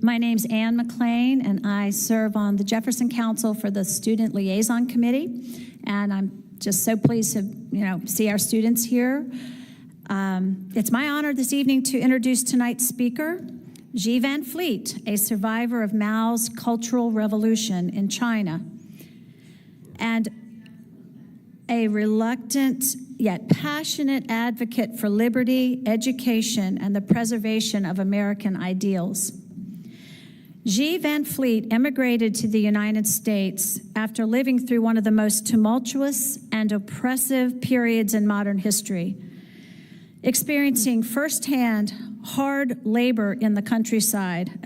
My name's Ann McLean, and I serve on the Jefferson Council for the Student Liaison Committee, and I'm just so pleased to see our students here. It's my honor this evening to introduce tonight's speaker, Xi Van Fleet, a survivor of Mao's Cultural Revolution in China, and a reluctant yet passionate advocate for liberty, education, and the preservation of American ideals. Xi Van Fleet emigrated to the United States after living through one of the most tumultuous and oppressive periods in modern history, experiencing firsthand hard labor in the countryside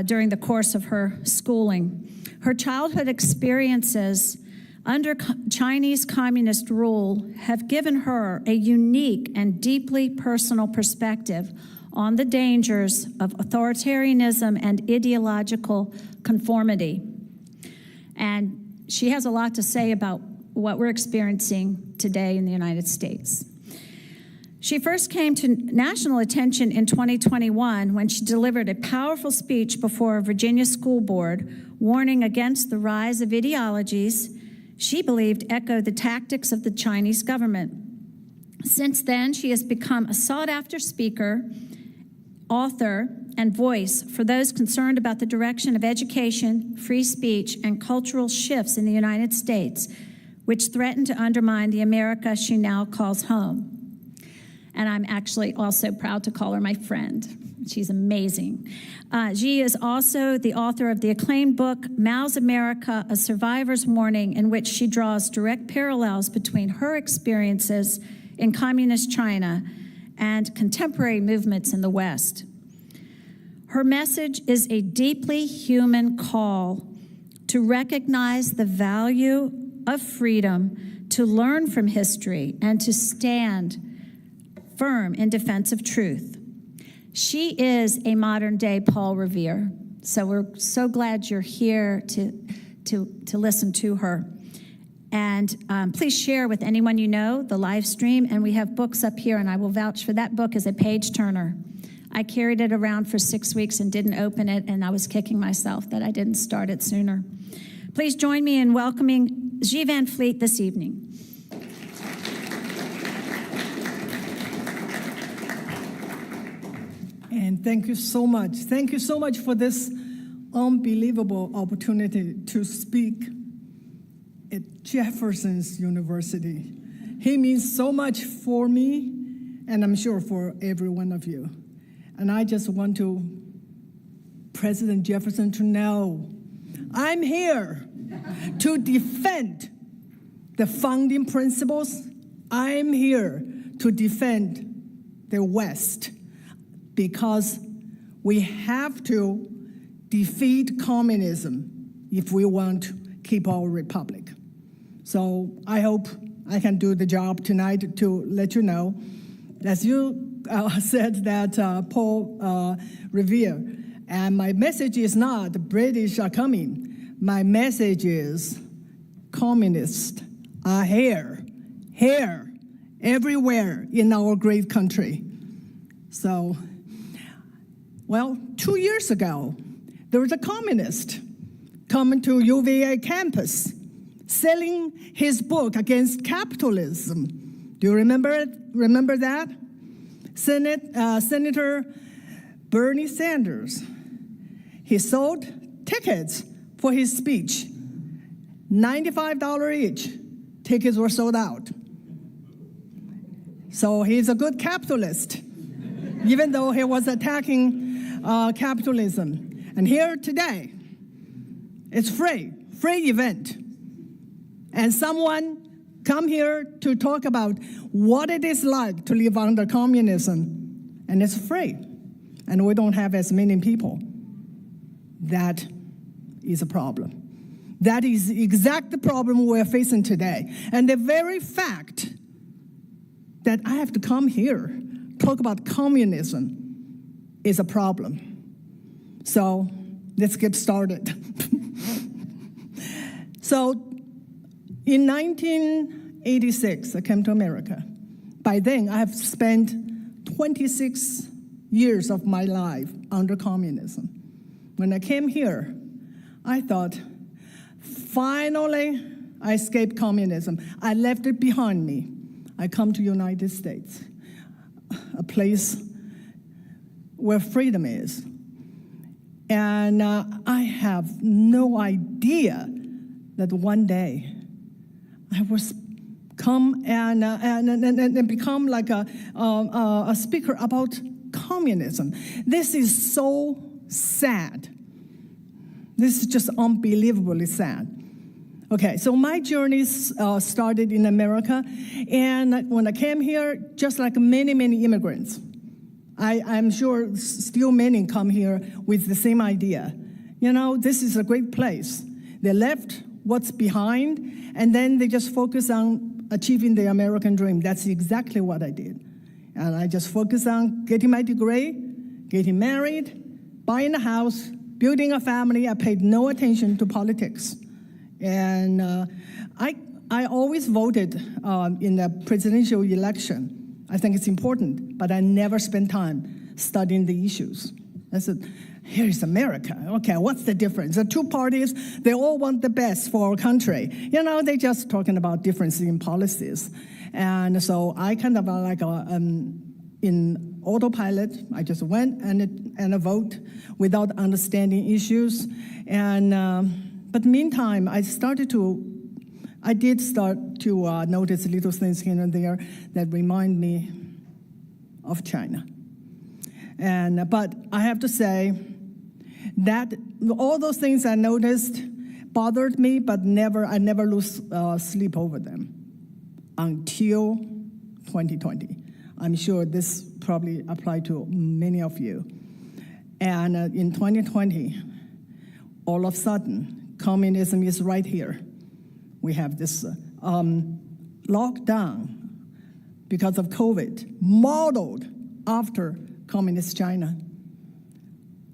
during the course of her schooling. Her childhood experiences under Chinese communist rule have given her a unique and deeply personal perspective on the dangers of authoritarianism and ideological conformity. And she has a lot to say about what we're experiencing today in the United States. She first came to national attention in 2021 when she delivered a powerful speech before a Virginia school board warning against the rise of ideologies she believed echoed the tactics of the Chinese government. Since then, she has become a sought-after speaker, author, and voice for those concerned about the direction of education, free speech, and cultural shifts in the United States, which threaten to undermine the America she now calls home. And I'm actually also proud to call her my friend. She's amazing. Xi is also the author of the acclaimed book, Mao's America, A Survivor's Warning, in which she draws direct parallels between her experiences in communist China and contemporary movements in the West. Her message is a deeply human call to recognize the value of freedom, to learn from history, and to stand firm in defense of truth. She is a modern-day Paul Revere, so we're so glad you're here to listen to her. And please share with anyone you know the live stream, and we have books up here, and I will vouch for that book as a page-turner. I carried it around for 6 weeks and didn't open it, and I was kicking myself that I didn't start it sooner. Please join me in welcoming Xi Van Fleet this evening. And thank you so much. Thank you so much for this unbelievable opportunity to speak at Jefferson's University. He means so much for me, and I'm sure for every one of you. And I just want President Jefferson to know I'm here to defend the founding principles. I'm here to defend the West, because we have to defeat communism if we want to keep our republic. So I hope I can do the job tonight to let you know. As you said that Paul Revere, and my message is not the British are coming. My message is communists are here, everywhere in our great country. So, well, 2 years ago, there was a communist coming to UVA campus selling his book against capitalism. Do you remember that? Senator Bernie Sanders. He sold tickets for his speech. $95 each. Tickets were sold out. So he's a good capitalist, even though he was attacking capitalism. And here today, it's free event. And someone come here to talk about what it is like to live under communism, and it's free. And we don't have as many people. That is a problem. That is the exact problem we're facing today. And the very fact that I have to come here, talk about communism, is a problem. So let's get started. So in 1986, I came to America. By then, I have spent 26 years of my life under communism. when I came here, I thought, finally, I escaped communism. I left it behind me. I come to United States, a place where freedom is. And I have no idea that one day I was come and become like a speaker about communism. This is so sad. This is just unbelievably sad. Okay, so my journey started in America, and when I came here, just like many, many immigrants, I'm sure still many come here with the same idea. You know, this is a great place. They left what's behind, and then they just focus on achieving the American dream. That's exactly what I did. And I just focused on getting my degree, getting married, buying a house, building a family. I paid no attention to politics. And I always voted in the presidential election. I think it's important, but I never spent time studying the issues. I said, here is America. Okay, what's the difference? The two parties, they all want the best for our country. You know, they're just talking about differences in policies. And so I kind of like in autopilot, I just went and I vote without understanding issues. And but meantime, I did start to notice little things here and there that remind me of China. But I have to say that all those things I noticed bothered me, but I never lose sleep over them until 2020. I'm sure this probably applied to many of you. And in 2020, all of a sudden, communism is right here. We have this lockdown because of COVID, modeled after communist China.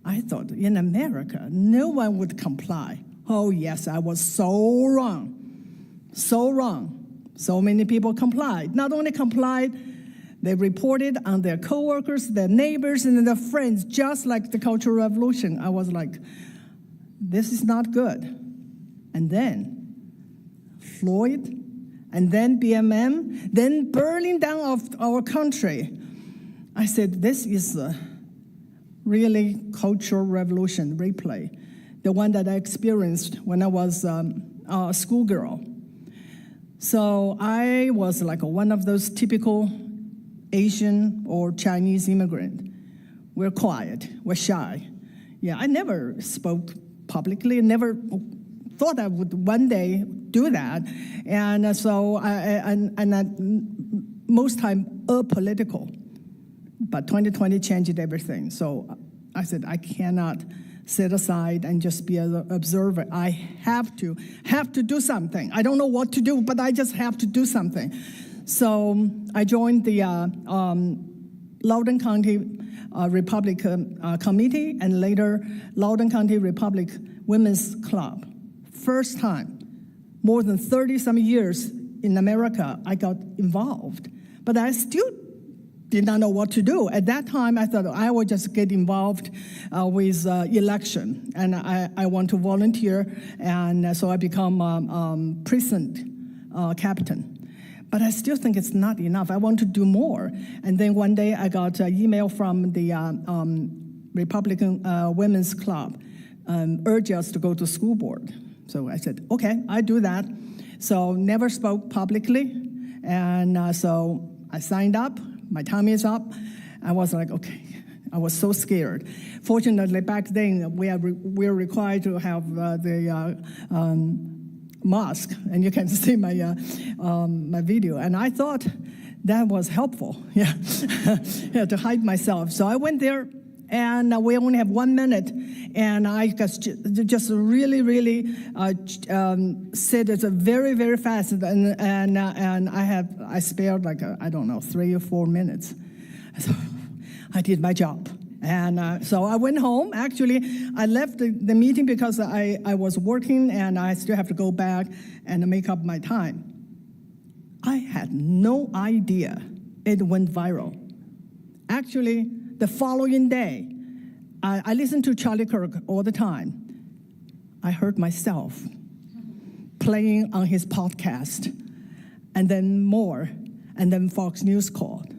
I thought in America, no one would comply. Oh yes, I was so wrong, so wrong. So many people complied. Not only complied, they reported on their coworkers, their neighbors, and their friends, just like the Cultural Revolution. I was like, this is not good. And then Floyd, and then BMM, then burning down of our country. I said, this is a really Cultural Revolution replay, the one that I experienced when I was a schoolgirl. So I was like one of those typical Asian or Chinese immigrant. We're quiet, we're shy. Yeah, I never spoke publicly, never thought I would one day do that. And so most time apolitical. But 2020 changed everything. So I said, I cannot sit aside and just be an observer. I have to do something. I don't know what to do, but I just have to do something. So I joined the Loudoun County Republican Committee, and later Loudoun County Republic Women's Club. First time, more than 30-some years in America, I got involved. But I still did not know what to do. At that time, I thought I would just get involved with election, and I want to volunteer, and so I become precinct captain. But I still think it's not enough. I want to do more. And then one day I got an email from the Republican Women's Club urged us to go to school board. So I said, okay, I do that. So never spoke publicly, and so I signed up. My time is up. I was like, okay. I was so scared. Fortunately, back then, we were required to have the mask, and you can see my my video. And I thought that was helpful, yeah, to hide myself. So I went there, and we only have 1 minute, and I just really said it very, very fast, and I spared like I don't know 3 or 4 minutes. So I did my job. And so I went home. Actually, I left the meeting because I was working, and I still have to go back and make up my time. I had no idea it went viral. Actually, the following day, I listen to Charlie Kirk all the time. I heard myself playing on his podcast, and then more, and then Fox News called.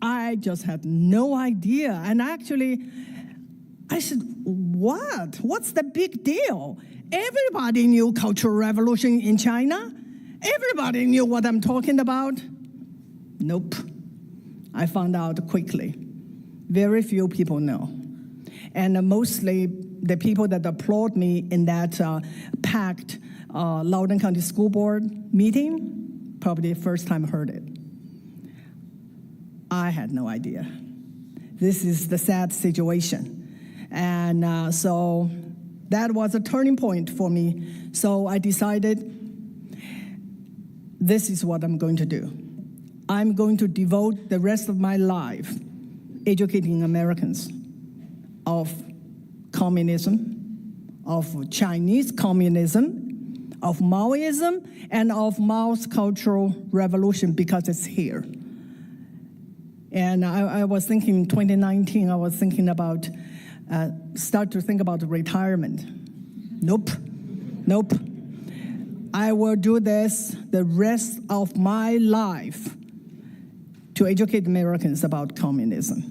I just had no idea. And actually, I said, what? What's the big deal? Everybody knew Cultural Revolution in China. Everybody knew what I'm talking about. Nope. I found out quickly. Very few people know. And mostly the people that applaud me in that packed Loudoun County School Board meeting, probably the first time heard it. I had no idea. This is the sad situation. And so that was a turning point for me. So I decided this is what I'm going to do. I'm going to devote the rest of my life educating Americans of communism, of Chinese communism, of Maoism, and of Mao's Cultural Revolution, because it's here. And I was thinking, in 2019, I was thinking about, start to think about retirement. Nope. I will do this the rest of my life to educate Americans about communism.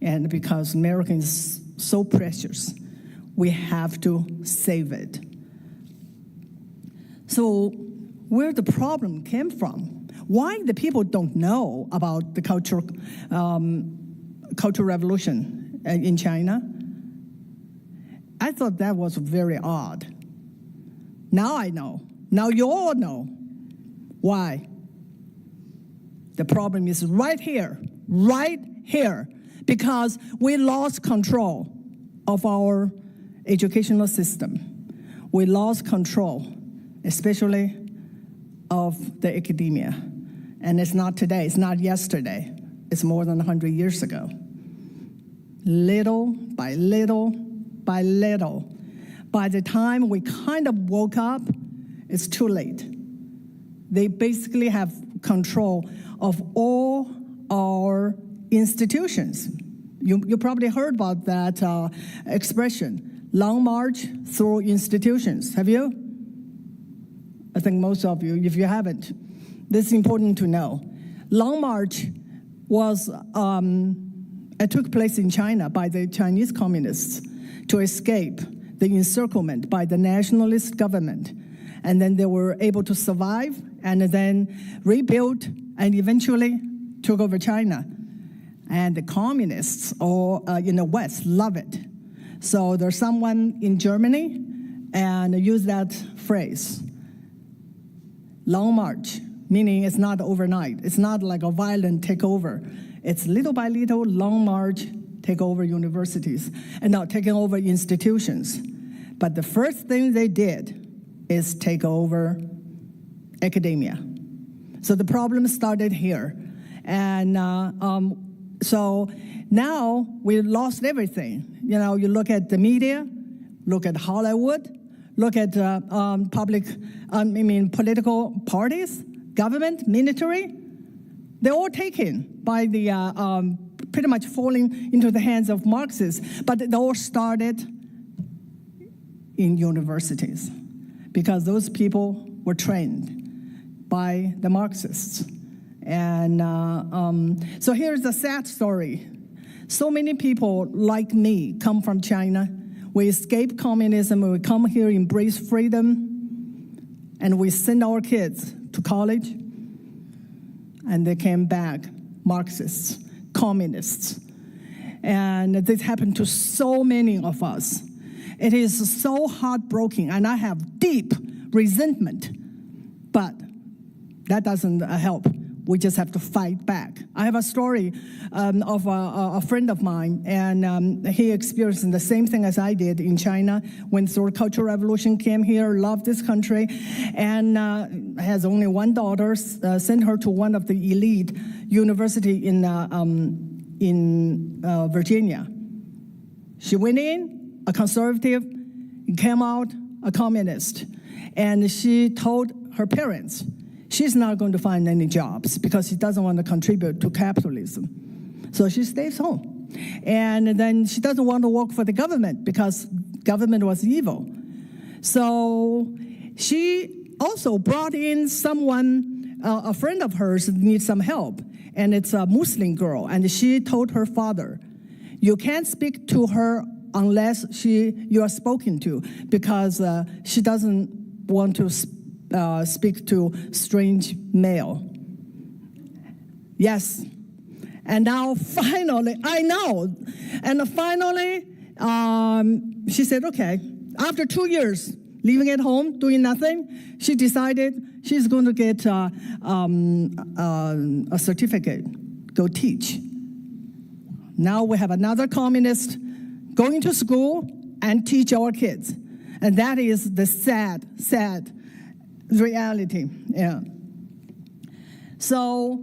And because America is so precious, we have to save it. So where the problem came from, why the people don't know about the Cultural Revolution in China, I thought that was very odd. Now I know. Now you all know. Why? The problem is right here, because we lost control of our educational system. We lost control, especially of the academia. And it's not today, it's not yesterday, it's more than 100 years ago. Little by little by little, by the time we kind of woke up, it's too late. They basically have control of all our institutions. You probably heard about that expression, long march through institutions. Have you? I think most of you, if you haven't, this is important to know. Long March it took place in China by the Chinese communists to escape the encirclement by the nationalist government. And then they were able to survive and then rebuild and eventually took over China. And the communists in the West love it. So there's someone in Germany and use that phrase, long march, meaning it's not overnight. It's not like a violent takeover. It's little by little, long march, take over universities, and now taking over institutions. But the first thing they did is take over academia. So the problem started here. And so now we lost everything. You know, you look at the media, look at Hollywood, look at political parties, government, military. They're all taken by the, pretty much falling into the hands of Marxists. But it all started in universities because those people were trained by the Marxists. And so here's the sad story. So many people like me come from China. We escape communism, we come here, embrace freedom, and we send our kids to college, and they came back Marxists, communists. And this happened to so many of us. It is so heartbreaking, and I have deep resentment, but that doesn't help. We just have to fight back. I have a story of a friend of mine, and he experienced the same thing as I did in China when the Cultural Revolution came here, loved this country, and has only one daughter, sent her to one of the elite university in Virginia. She went in, a conservative, came out a communist, and she told her parents, she's not going to find any jobs because she doesn't want to contribute to capitalism. So she stays home. And then she doesn't want to work for the government because government was evil. So she also brought in someone, a friend of hers needs some help, and it's a Muslim girl. And she told her father, you can't speak to her unless you are spoken to, because she doesn't want to speak to strange male. Yes. And now finally, I know. And finally, she said, okay, after 2 years living at home, doing nothing, she decided she's going to get a certificate, go teach. Now we have another communist going to school and teach our kids. And that is the sad, sad reality. Yeah. So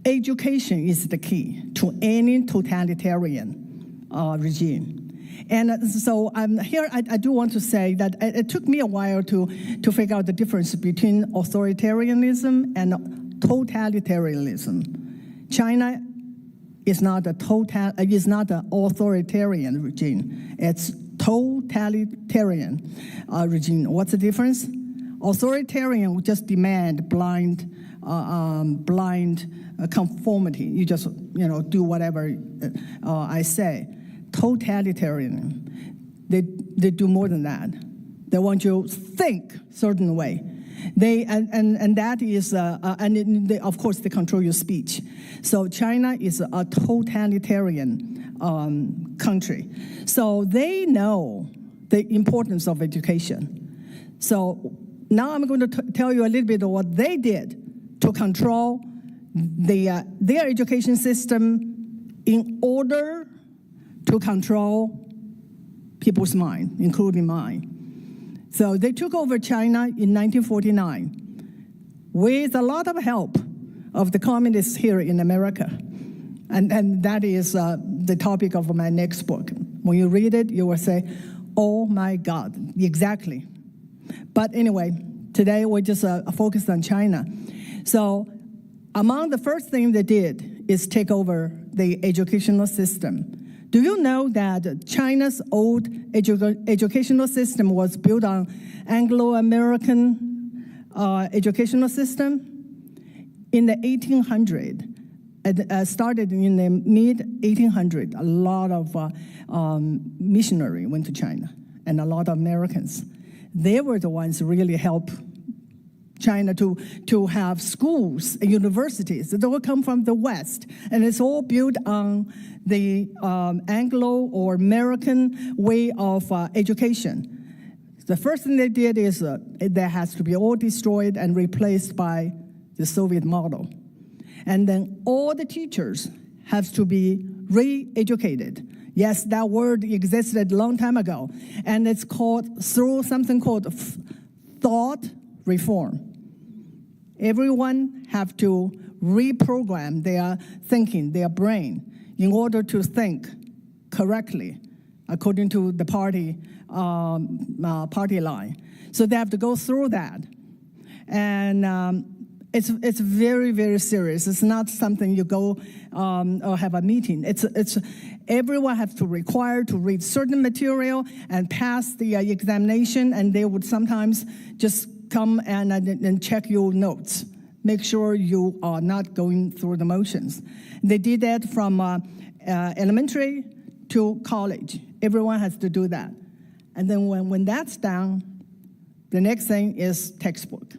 education is the key to any totalitarian regime. And so here I do want to say that it took me a while to figure out the difference between authoritarianism and totalitarianism. China is not an authoritarian regime. It's totalitarian regime. What's the difference? Authoritarian would just demand blind conformity. You just do whatever I say. Totalitarian, they do more than that. They want you to think certain way. And that is of course they control your speech. So China is a totalitarian country. So they know the importance of education. So now I'm going to tell you a little bit of what they did to control their education system in order to control people's mind, including mine. So they took over China in 1949 with a lot of help of the communists here in America. And that is the topic of my next book. When you read it, you will say, oh my God, exactly. But anyway, today we're just focused on China. So among the first thing they did is take over the educational system. Do you know that China's old educational system was built on Anglo-American educational system? In the 1800s, it started in the mid-1800s, a lot of missionaries went to China, and a lot of Americans. They were the ones who really helped China to have schools and universities that all come from the West. And it's all built on the Anglo or American way of education. The first thing they did is that has to be all destroyed and replaced by the Soviet model. And then all the teachers have to be re-educated. Yes, that word existed a long time ago. And it's called, through something called thought reform. Everyone have to reprogram their thinking, their brain, in order to think correctly according to the party line. So they have to go through that. And it's very, very serious. It's not something you go or have a meeting. It's everyone has to require to read certain material and pass the examination, and they would sometimes just come and check your notes. Make sure you are not going through the motions. They did that from elementary to college. Everyone has to do that. And then when that's done, the next thing is textbook.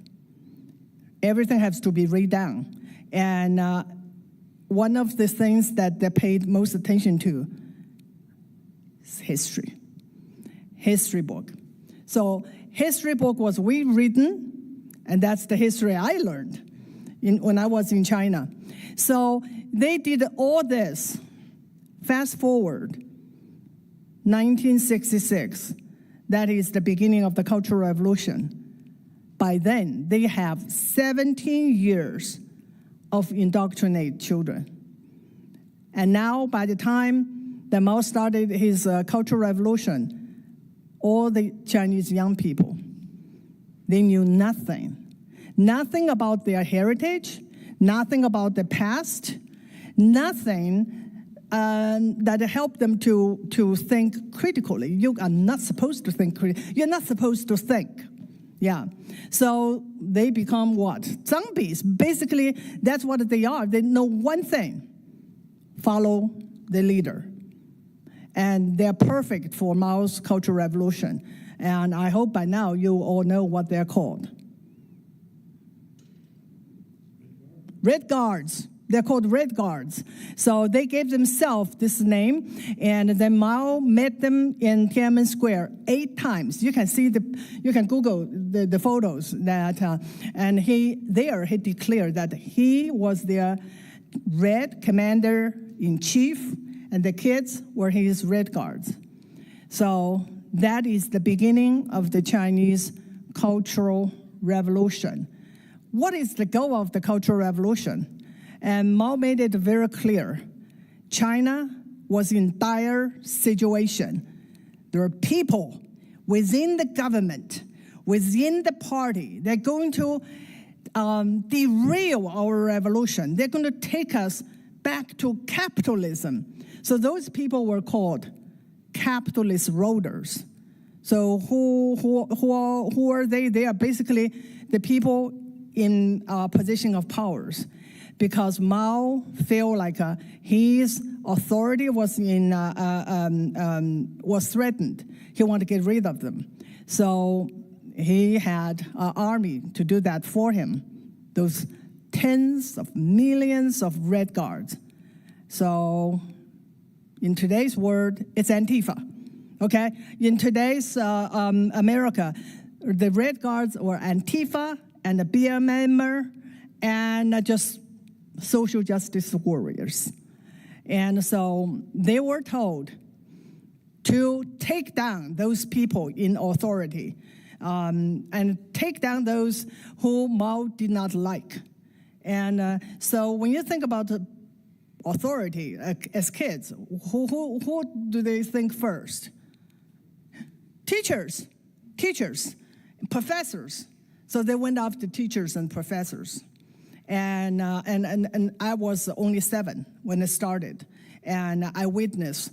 Everything has to be redone. And one of the things that they paid most attention to is history. History book. So history book was rewritten, and that's the history I learned when I was in China. So they did all this. Fast forward, 1966, that is the beginning of the Cultural Revolution. By then, they have 17 years of indoctrinate children. And now, by the time that Mao started his Cultural Revolution, all the Chinese young people, they knew nothing. Nothing about their heritage, nothing about the past, nothing that help them to think critically. You are not supposed to think critically. You're not supposed to think. Yeah. So they become what? Zombies. Basically, that's what they are. They know one thing: follow the leader. And they're perfect for Mao's Cultural Revolution. And I hope by now you all know what they're called. Red Guards. They're called Red Guards. So they gave themselves this name, and then Mao met them in Tiananmen Square 8 times. You can see you can Google the photos that, and he declared that he was their Red Commander-in-Chief, and the kids were his Red Guards. So that is the beginning of the Chinese Cultural Revolution. What is the goal of the Cultural Revolution? And Mao made it very clear. China was in dire situation. There are people within the government, within the party, they're going to derail our revolution. They're going to take us back to capitalism. So those people were called capitalist rulers. So who are they? They are basically the people in position of powers, because Mao felt like his authority was threatened. He wanted to get rid of them. So he had an army to do that for him, those tens of millions of Red Guards. So in today's word, it's Antifa, okay? In today's America, the Red Guards were Antifa and the BMM and just social justice warriors. And so they were told to take down those people in authority and take down those who Mao did not like. And so when you think about authority as kids, who do they think first? Teachers, professors. So they went after teachers and professors. And I was only 7 when it started. And I witnessed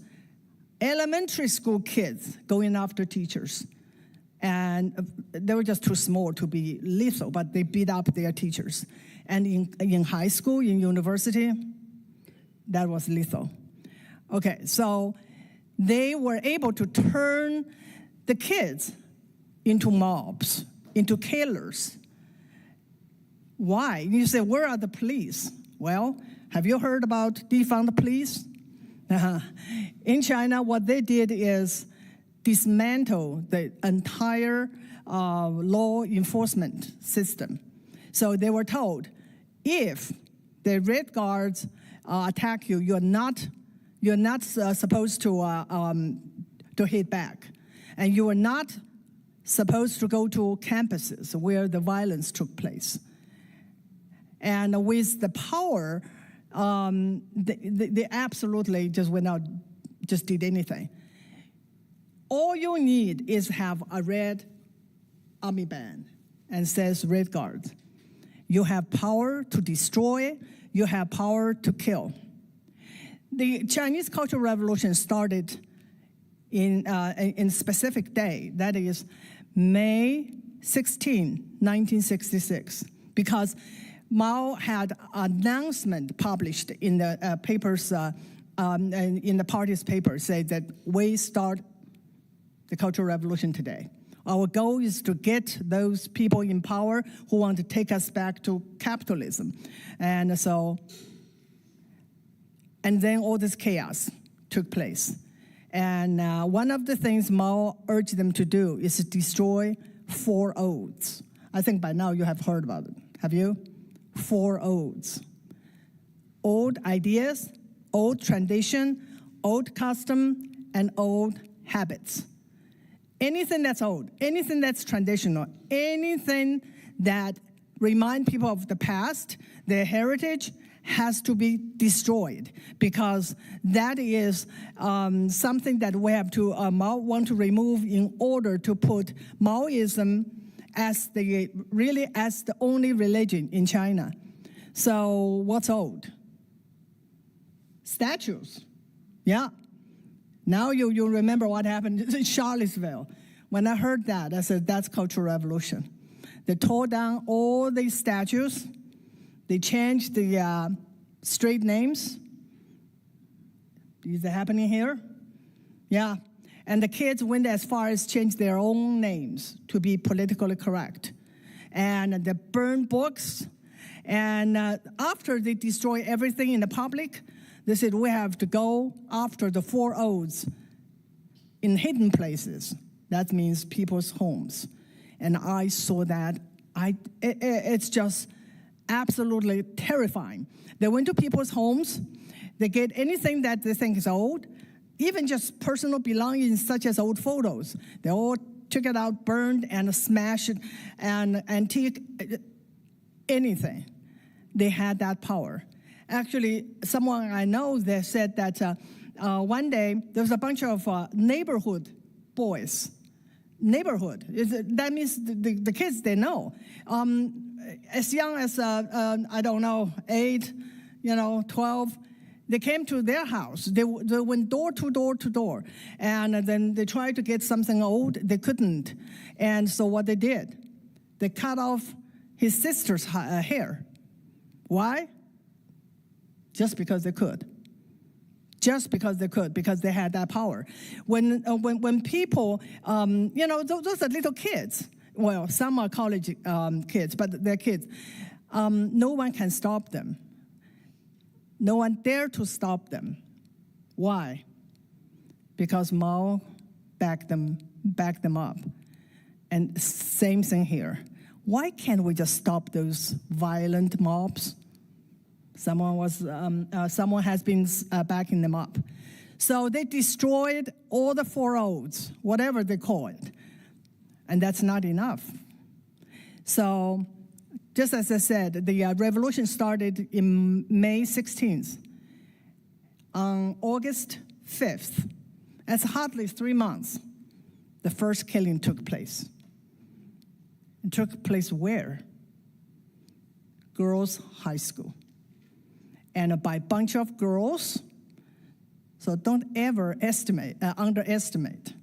elementary school kids going after teachers. And they were just too small to be lethal, but they beat up their teachers. And in high school, in university, that was lethal. Okay, so they were able to turn the kids into mobs, into killers. Why? You say, where are the police? Well, have you heard about defund the police? In China, what they did is dismantle the entire law enforcement system. So they were told, if the Red Guards attack you, you're not supposed to hit back, and you are not supposed to go to campuses where the violence took place. And with the power, they absolutely just went out, just did anything. All you need is have a red army band and says Red Guards. You have power to destroy, you have power to kill. The Chinese Cultural Revolution started in a specific day, that is May 16, 1966, because Mao had an announcement published in the papers, in the party's papers, say that we start the Cultural Revolution today. Our goal is to get those people in power who want to take us back to capitalism. And then all this chaos took place. And one of the things Mao urged them to do is to destroy 4 oaths. I think by now you have heard about it. Have you? 4 oaths. Old ideas, old tradition, old custom, and old habits. Anything that's old, anything that's traditional, anything that reminds people of the past, their heritage, has to be destroyed, because that is something that we have to want to remove in order to put Maoism as the only religion in China. So what's old? Statues. Yeah. Now you remember what happened in Charlottesville. When I heard that, I said, that's Cultural Revolution. They tore down all the statues. They changed the street names. Is that happening here? Yeah. And the kids went as far as change their own names to be politically correct. And they burned books. And after they destroy everything in the public, they said, we have to go after the 4 O's in hidden places. That means people's homes. And I saw that. It's just absolutely terrifying. They went to people's homes. They get anything that they think is old, even just personal belongings such as old photos. They all took it out, burned, and smashed it, and antique, anything. They had that power. Actually, someone I know, they said that one day there was a bunch of neighborhood boys. Neighborhood, that means the kids they know. As young as, I don't know, 8, 12, they came to their house. They went door to door to door. And then they tried to get something old. They couldn't. And so what they did, they cut off his sister's hair. Why? Just because they could. Just because they could, because they had that power. When people, those are little kids. Well, some are college kids, but they're kids. No one can stop them. No one dare to stop them. Why? Because Mao backed them up. And same thing here. Why can't we just stop those violent mobs? Someone has been backing them up. So they destroyed all the 4 O's, whatever they call it. And that's not enough. So just as I said, the revolution started in May 16th. On August 5th, that's hardly 3 months, the first killing took place. It took place where? Girls' high school. And by a bunch of girls, so don't ever underestimate.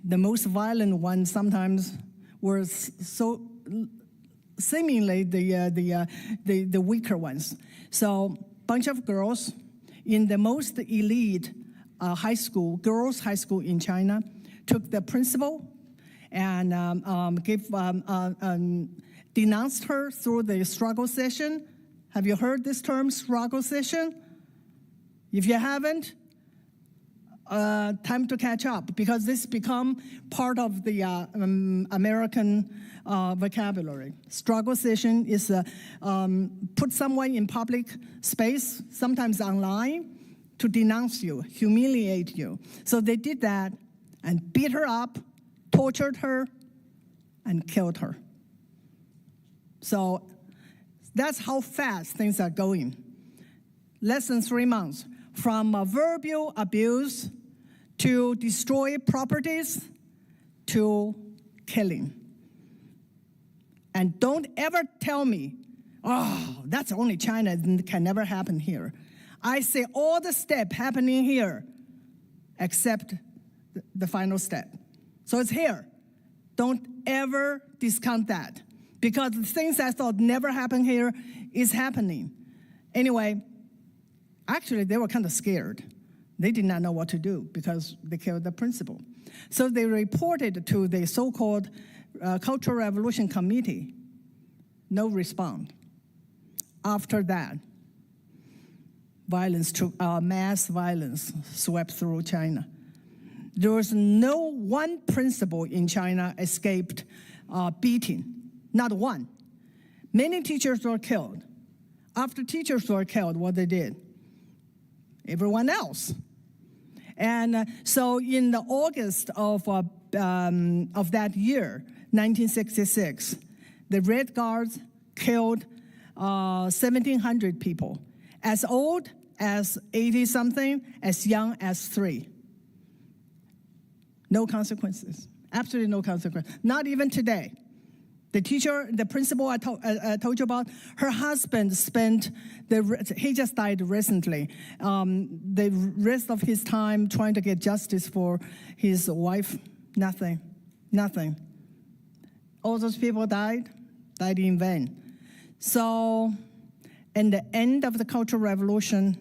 The most violent ones sometimes were so seemingly the weaker ones. So bunch of girls in the most elite high school, girls' high school in China, took the principal and denounced her through the struggle session. Have you heard this term, struggle session? If you haven't, time to catch up, because this become part of the American vocabulary. Struggle session is put someone in public space, sometimes online, to denounce you, humiliate you. So they did that and beat her up, tortured her, and killed her. So that's how fast things are going. Less than 3 months. From verbal abuse to destroy properties to killing. And don't ever tell me, oh, that's only China, it can never happen here. I say all the steps happening here except the final step. So it's here. Don't ever discount that, because the things I thought never happened here is happening. Anyway, actually, they were kind of scared. They did not know what to do because they killed the principal. So they reported to the so-called Cultural Revolution Committee. No response. After that, mass violence swept through China. There was no one principal in China escaped beating. Not one. Many teachers were killed. After teachers were killed, what they did? Everyone else. And so in the August of that year, 1966, the Red Guards killed 1,700 people, as old as 80-something, as young as 3. No consequences, absolutely no consequences. Not even today. The teacher, the principal I told you about, her husband he just died recently. The rest of his time trying to get justice for his wife, nothing. All those people died in vain. So, in the end of the Cultural Revolution,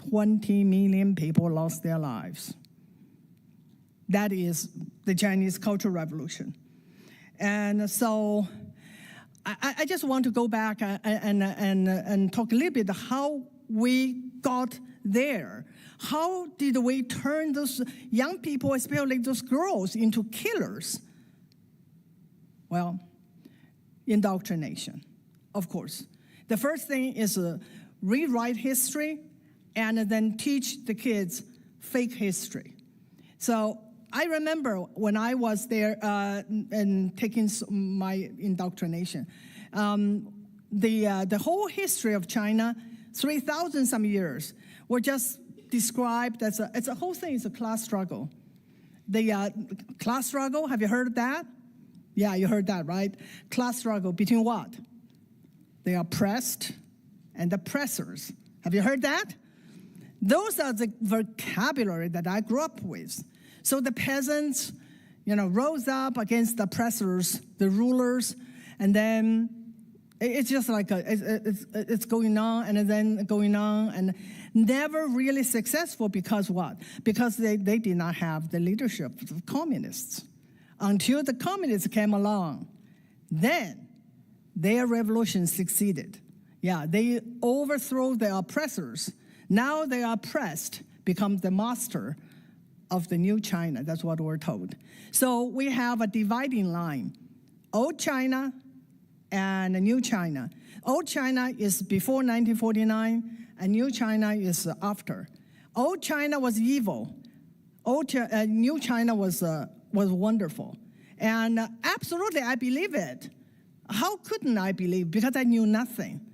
20 million people lost their lives. That is the Chinese Cultural Revolution. And so I just want to go back and talk a little bit how we got there. How did we turn those young people, especially those girls, into killers? Well, indoctrination, of course. The first thing is rewrite history and then teach the kids fake history. So I remember when I was there and taking my indoctrination, the whole history of China, 3,000 some years, were just described as it's a whole thing is a class struggle. The class struggle, have you heard of that? Yeah, you heard that, right? Class struggle between what? The oppressed and the oppressors. Have you heard that? Those are the vocabulary that I grew up with. So the peasants, rose up against the oppressors, the rulers, and then it's just like it's going on and then going on and never really successful because what? Because they did not have the leadership of communists. Until the communists came along, then their revolution succeeded. Yeah, they overthrow the oppressors. Now they are oppressed, become the master of the new China. That's what we're told. So we have a dividing line. Old China and new China. Old China is before 1949, and new China is after. Old China was evil. New China was wonderful. And absolutely, I believe it. How couldn't I believe? Because I knew nothing.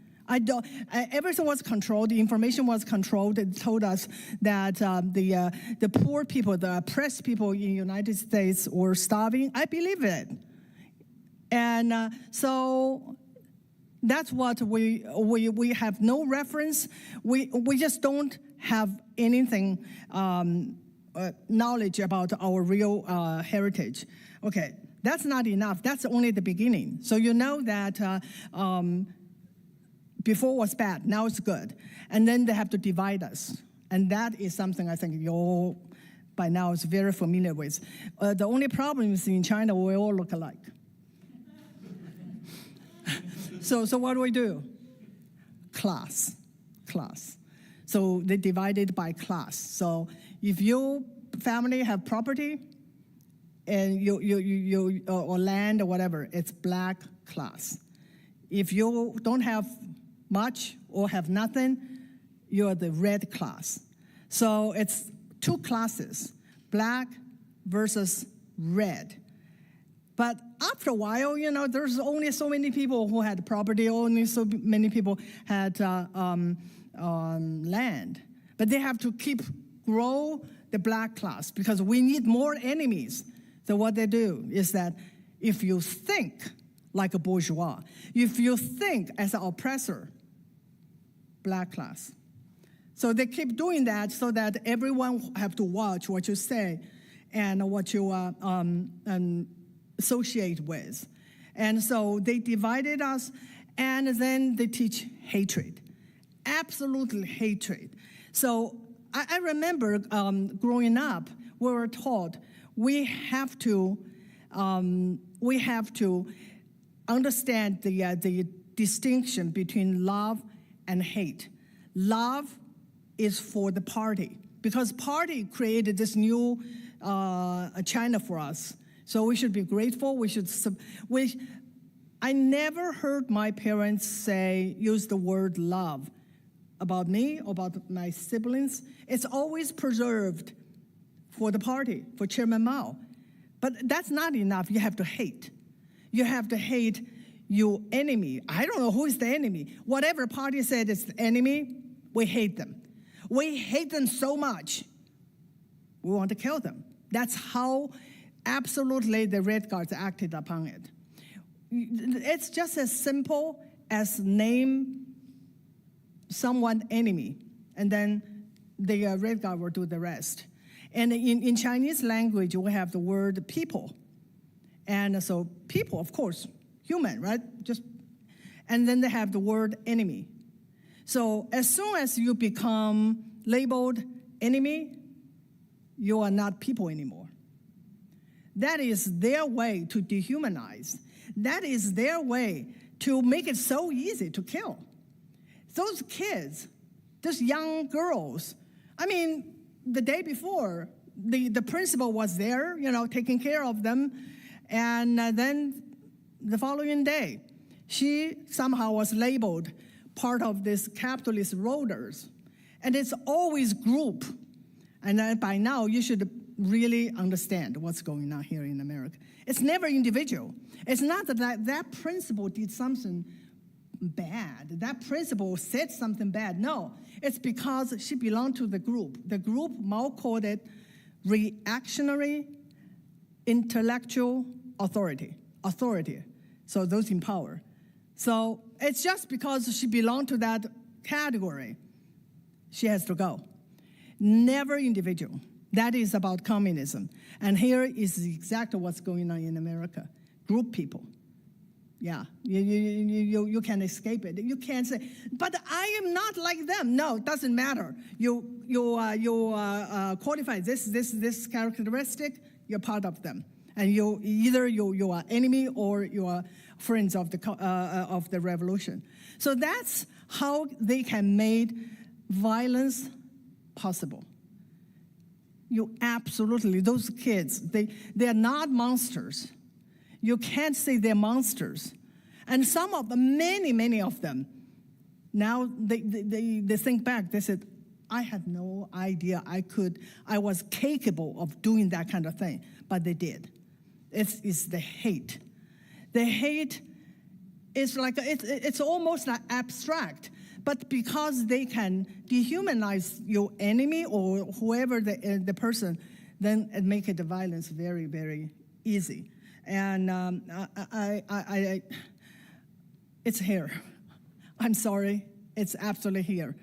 Everything was controlled. The information was controlled. It told us that the poor people, the oppressed people in the United States were starving. I believe it. And so that's what we have no reference. We just don't have anything knowledge about our real heritage. Okay, that's not enough. That's only the beginning. So you know that before was bad, now it's good. And then they have to divide us. And that is something I think you all, by now, is very familiar with. The only problem is in China, we all look alike. So what do we do? Class. So they divided by class. So if your family have property and you or land or whatever, it's black class. If you don't have much or have nothing, you're the red class. So it's two classes, black versus red. But after a while, there's only so many people who had property, only so many people had land. But they have to keep grow the black class because we need more enemies. So what they do is that if you think like a bourgeois, if you think as an oppressor, black class. So they keep doing that so that everyone have to watch what you say and what you associate with. And so they divided us, and then they teach hatred, absolutely hatred. So I remember growing up, we were taught we have to understand the distinction between love and hate. Love is for the party, because party created this new China for us. So we should be grateful. I never heard my parents use the word love about me or about my siblings. It's always preserved for the party, for Chairman Mao. But that's not enough. You have to hate. You have to hate your enemy. I don't know who is the enemy. Whatever party said is the enemy, we hate them. We hate them so much, we want to kill them. That's how absolutely the Red Guards acted upon it. It's just as simple as name someone enemy, and then the red guard will do the rest. And in Chinese language, we have the word people. And so people, of course, human, right? And then they have the word enemy. So as soon as you become labeled enemy, you are not people anymore. That is their way to dehumanize. That is their way to make it so easy to kill. Those kids, those young girls, I mean, the day before, the principal was there, taking care of them. And then the following day, she somehow was labeled part of this capitalist rollers. And it's always group. And by now, you should really understand what's going on here in America. It's never individual. It's not that principal did something bad. That principal said something bad. No, it's because she belonged to the group. The group, Mao called it reactionary intellectual authority. So those in power. So it's just because she belonged to that category, she has to go. Never individual. That is about communism. And here is exactly what's going on in America. Group people. Yeah, you can't escape it. You can't say, but I am not like them. No, it doesn't matter. You qualify this characteristic, you're part of them. And either you are enemy or you are friends of the revolution. So that's how they can make violence possible. Absolutely, those kids, they are not monsters. You can't say they're monsters. And some of them, many of them, now they think back, they said, I had no idea I was capable of doing that kind of thing, but they did. It's the hate. The hate is like, it's almost like abstract, but because they can dehumanize your enemy or whoever the person, then it makes the violence very, very easy. And it's here. I'm sorry, it's absolutely here.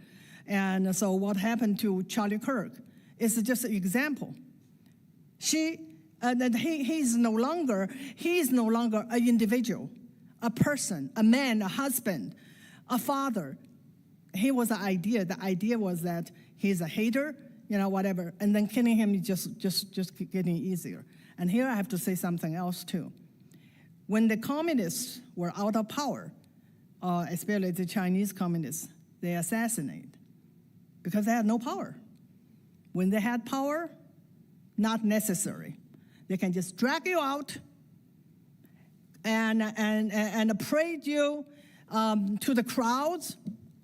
And so what happened to Charlie Kirk is just an example. He's no longer an individual, a person, a man, a husband, a father. He was an idea. The idea was that he's a hater, whatever. And then killing him is just getting easier. And here I have to say something else too. When the communists were out of power, especially the Chinese communists, they assassinated because they had no power. When they had power, not necessary. They can just drag you out and parade you to the crowds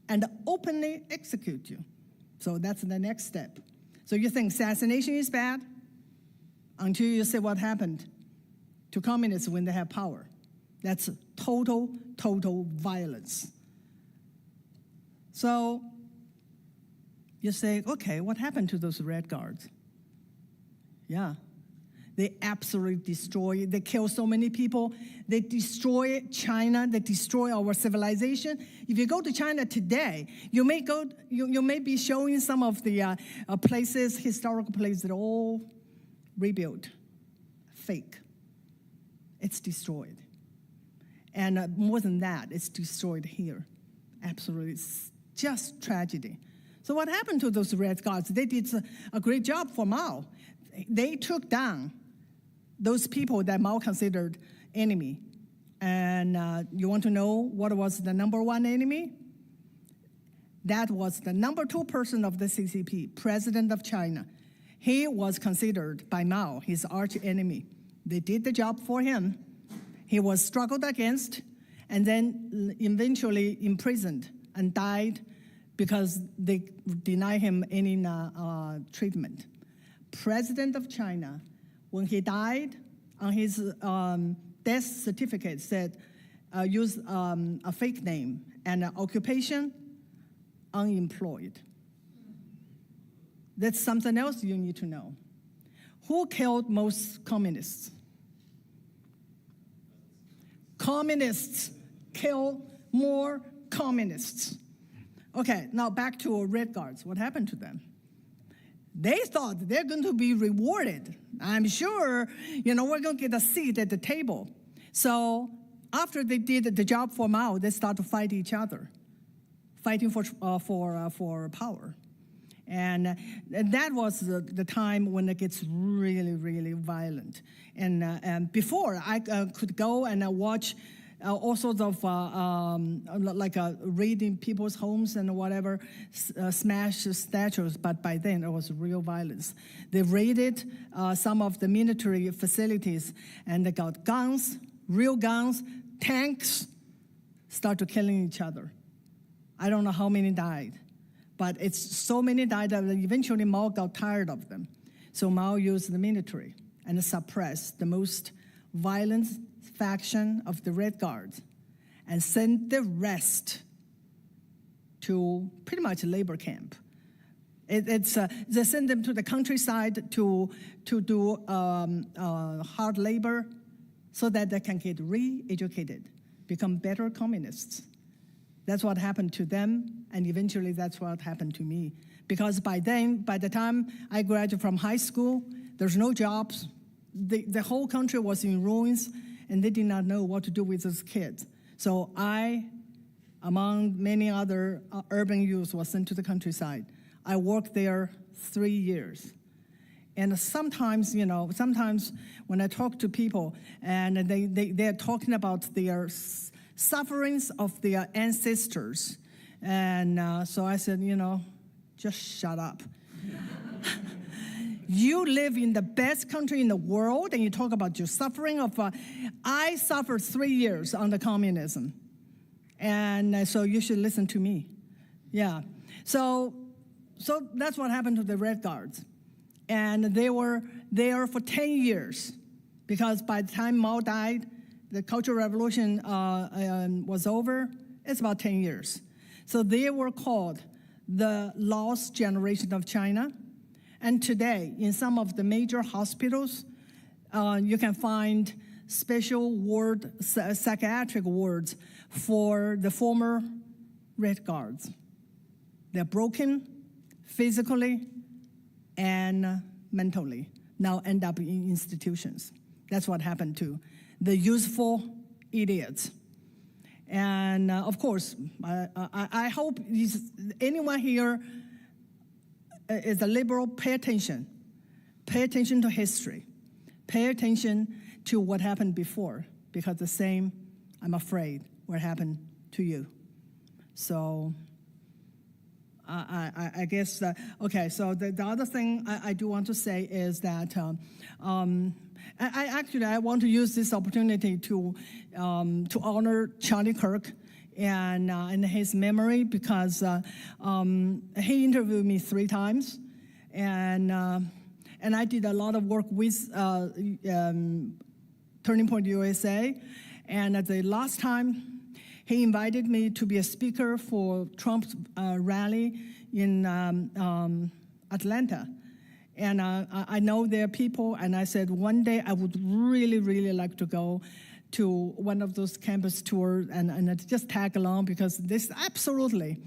and openly execute you. So that's the next step. So you think assassination is bad until you see what happened to communists when they have power. That's total violence. So you say, okay, what happened to those red guards? Yeah, they absolutely destroy, they kill so many people. They destroy China, they destroy our civilization. If you go to China today, you may be showing some of the places, historical places that are all rebuilt, fake. It's destroyed. And more than that, it's destroyed here. Absolutely, it's just tragedy. So what happened to those red guards? They did a great job for Mao. They took down those people that Mao considered enemy. And you want to know what was the number one enemy? That was the number two person of the CCP, President of China. He was considered by Mao his arch enemy. They did the job for him. He was struggled against and then eventually imprisoned and died because they denied him any treatment. President of China, when he died, on his death certificate said, use a fake name and occupation, unemployed. That's something else you need to know. Who killed most communists? Communists kill more communists. Okay, now back to Red Guards. What happened to them? They thought they're going to be rewarded. I'm sure, we're going to get a seat at the table. So after they did the job for Mao, they start to fight each other, fighting for power. And that was the time when it gets really, really violent. And before, I could go and watch all sorts of raid in people's homes and whatever, smash statues, but by then it was real violence. They raided some of the military facilities, and they got guns, real guns, tanks, started killing each other. I don't know how many died, but it's so many died that eventually Mao got tired of them. So Mao used the military and suppressed the most violent faction of the Red Guards and sent the rest to pretty much a labor camp. They send them to the countryside to do hard labor so that they can get re-educated, become better communists. That's what happened to them, and eventually that's what happened to me. Because by the time I graduated from high school, there's no jobs. The whole country was in ruins, and they did not know what to do with those kids. So I, among many other urban youths, was sent to the countryside. I worked there 3 years. And sometimes when I talk to people, and they're talking about their sufferings of their ancestors, and so I said, just shut up. You live in the best country in the world, and you talk about your suffering of. I suffered 3 years under communism, and so you should listen to me. Yeah. So that's what happened to the Red Guards, and they were there for 10 years, because by the time Mao died, the Cultural Revolution was over. It's about 10 years. So they were called the lost generation of China. And today, in some of the major hospitals, you can find special psychiatric wards for the former Red Guards. They're broken physically and mentally, now end up in institutions. That's what happened to the useful idiots. And of course, I hope anyone here is a liberal, pay attention. Pay attention to history. Pay attention to what happened before, because the same, I'm afraid, will happen to you. So I guess, okay, so the other thing I do want to say is that I want to use this opportunity to honor Charlie Kirk and his memory, because he interviewed me 3 times, and I did a lot of work with Turning Point USA, and at the last time, he invited me to be a speaker for Trump's rally in Atlanta. And I know there are people, and I said one day I would really, really like to go to one of those campus tours and just tag along, because this absolutely.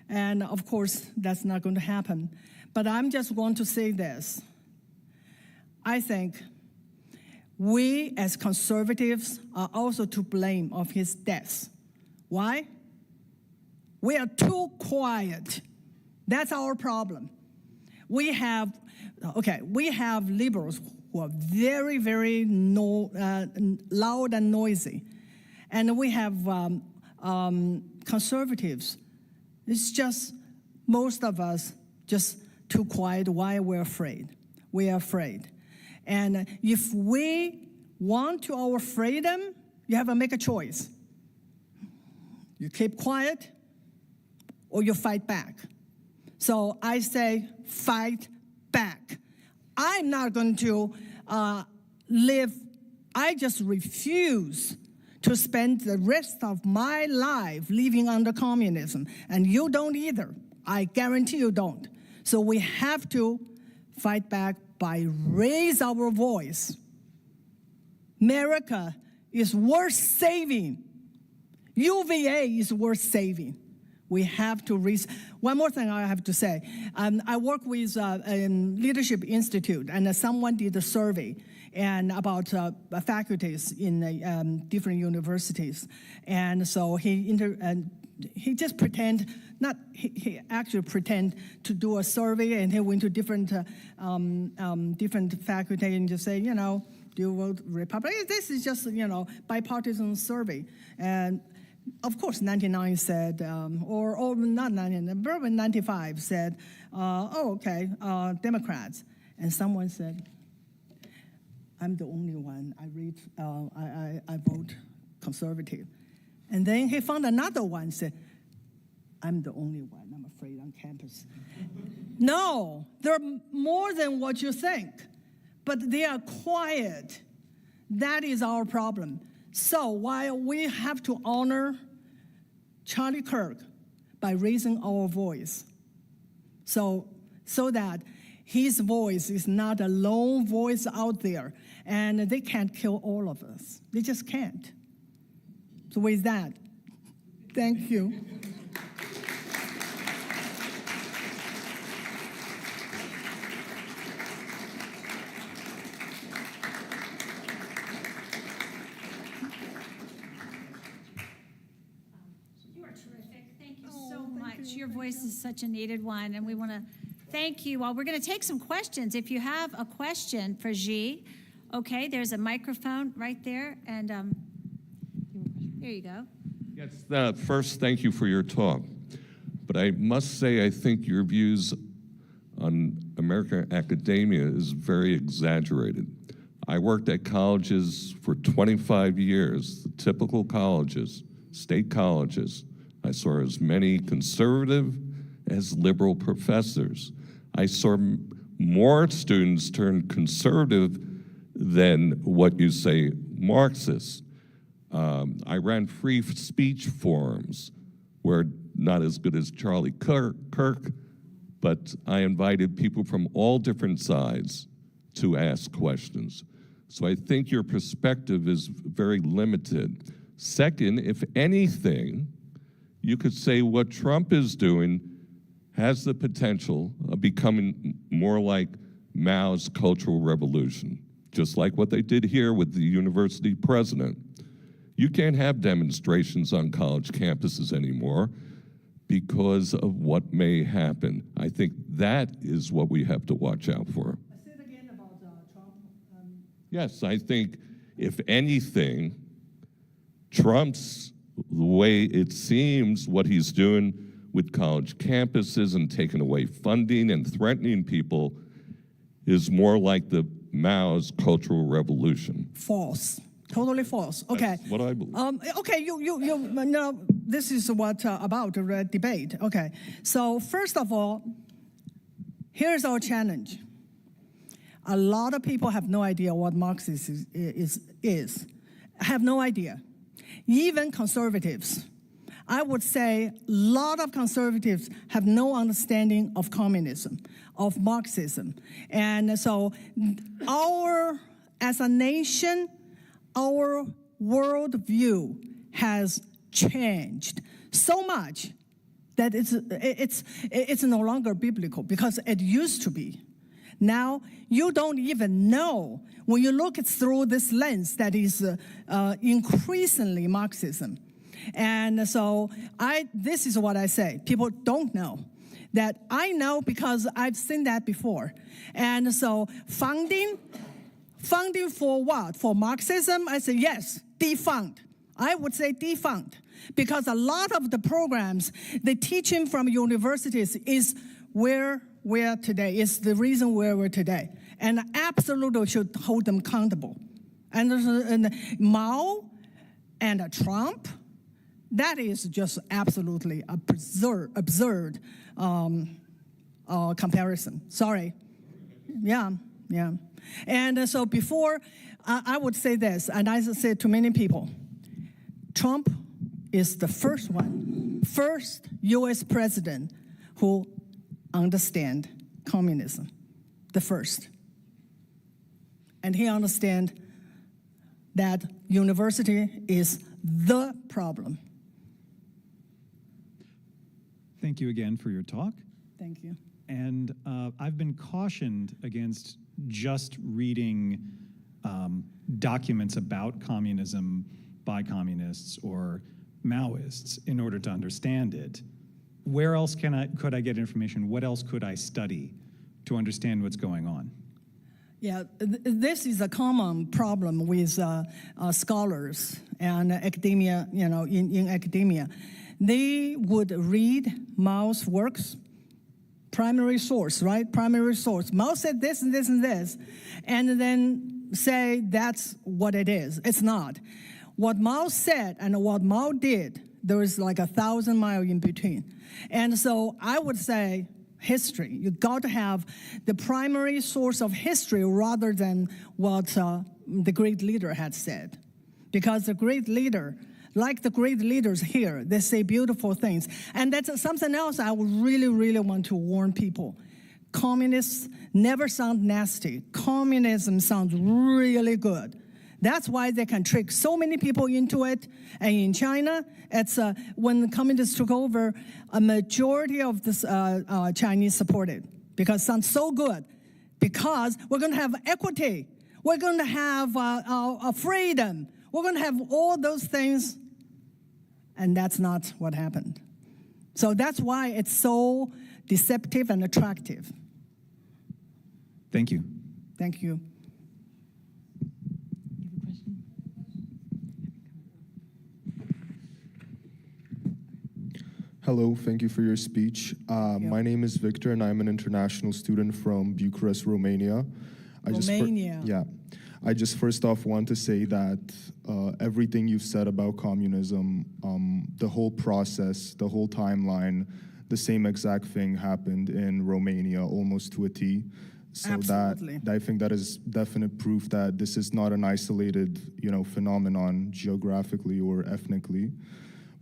And of course, that's not going to happen. But I'm just going to say this. I think we as conservatives are also to blame of his death. Why? We are too quiet. That's our problem. We have liberals who are very, very loud and noisy. And we have conservatives. It's just most of us just too quiet. Why? We're afraid. We are afraid. And if we want our freedom, you have to make a choice. You keep quiet or you fight back. So I say fight back. I'm not going to I just refuse to spend the rest of my life living under communism. And you don't either. I guarantee you don't. So we have to fight back by raise our voice. America is worth saving. UVA is worth saving. We have to one more thing I have to say. I work with a Leadership Institute, and someone did a survey and about faculties in different universities. And so he just he actually pretend to do a survey, and he went to different faculty and just say, do you vote Republican? This is just, bipartisan survey. And of course, 99 said, or not 99, probably 95 said, okay, Democrats. And someone said, I'm the only one. I vote conservative. And then he found another one said, I'm the only one, I'm afraid, on campus. No, they're more than what you think, but they are quiet. That is our problem. So while we have to honor Charlie Kirk by raising our voice, so that his voice is not a lone voice out there, and they can't kill all of us. They just can't. So with that, thank you. Your voice is such a needed one, and we want to thank you all. We're going to take some questions. If you have a question for Xi, okay, there's a microphone right there, and here you go. Yes, first, thank you for your talk. But I must say, I think your views on American academia is very exaggerated. I worked at colleges for 25 years, the typical colleges, state colleges. I saw as many conservative as liberal professors. I saw more students turn conservative than what you say Marxist. I ran free speech forums where not as good as Charlie Kirk, but I invited people from all different sides to ask questions. So I think your perspective is very limited. Second, if anything, you could say what Trump is doing has the potential of becoming more like Mao's Cultural Revolution, just like what they did here with the university president. You can't have demonstrations on college campuses anymore because of what may happen. I think that is what we have to watch out for. Say it again about Trump. Yes, I think if anything, Trump's the way it seems what he's doing with college campuses and taking away funding and threatening people is more like the Mao's Cultural Revolution. False. Totally false. Okay. That's what I believe. Okay, you this is what about the debate. Okay. So first of all, here's our challenge. A lot of people have no idea what Marxism is. Have no idea. Even conservatives. I would say a lot of conservatives have no understanding of communism, of Marxism. And so as a nation, our worldview has changed so much that it's no longer biblical because it used to be. Now, you don't even know when you look through this lens that is increasingly Marxism. And so this is what I say. People don't know. That I know because I've seen that before. And so funding for what? For Marxism? I say yes, defund. I would say defund. Because a lot of the programs, the teaching from universities is where we're today, is the reason where we're today. And absolutely should hold them accountable. And Mao and Trump, that is just absolutely absurd comparison. Sorry. Yeah. And so before, I would say this, and I said to many people, Trump is the first U.S. president who understands communism, the first. And he understands that university is the problem. Thank you again for your talk. Thank you. And I've been cautioned against just reading documents about communism by communists or Maoists in order to understand it. Where else could I get information? What else could I study to understand what's going on? Yeah, this is a common problem with scholars and academia, in academia. They would read Mao's works, primary source, right? Primary source. Mao said this and this and this, and then say that's what it is. It's not. What Mao said and what Mao did, there is like 1,000 miles in between. And so I would say history. You got to have the primary source of history rather than what the great leader had said. Because the great leader, like the great leaders here, they say beautiful things. And that's something else I would really, really want to warn people. Communists never sound nasty. Communism sounds really good. That's why they can trick so many people into it. And in China, it's when the communists took over, a majority of this Chinese supported because it sounds so good. Because we're going to have equity, we're going to have freedom, we're going to have all those things, and that's not what happened. So that's why it's so deceptive and attractive. Thank you. Thank you. Hello, thank you for your speech. My name is Victor, and I'm an international student from Bucharest, Romania. I just first off want to say that everything you've said about communism, the whole process, the whole timeline, the same exact thing happened in Romania, almost to a T. So Absolutely. that I think that is definite proof that this is not an isolated, phenomenon geographically or ethnically.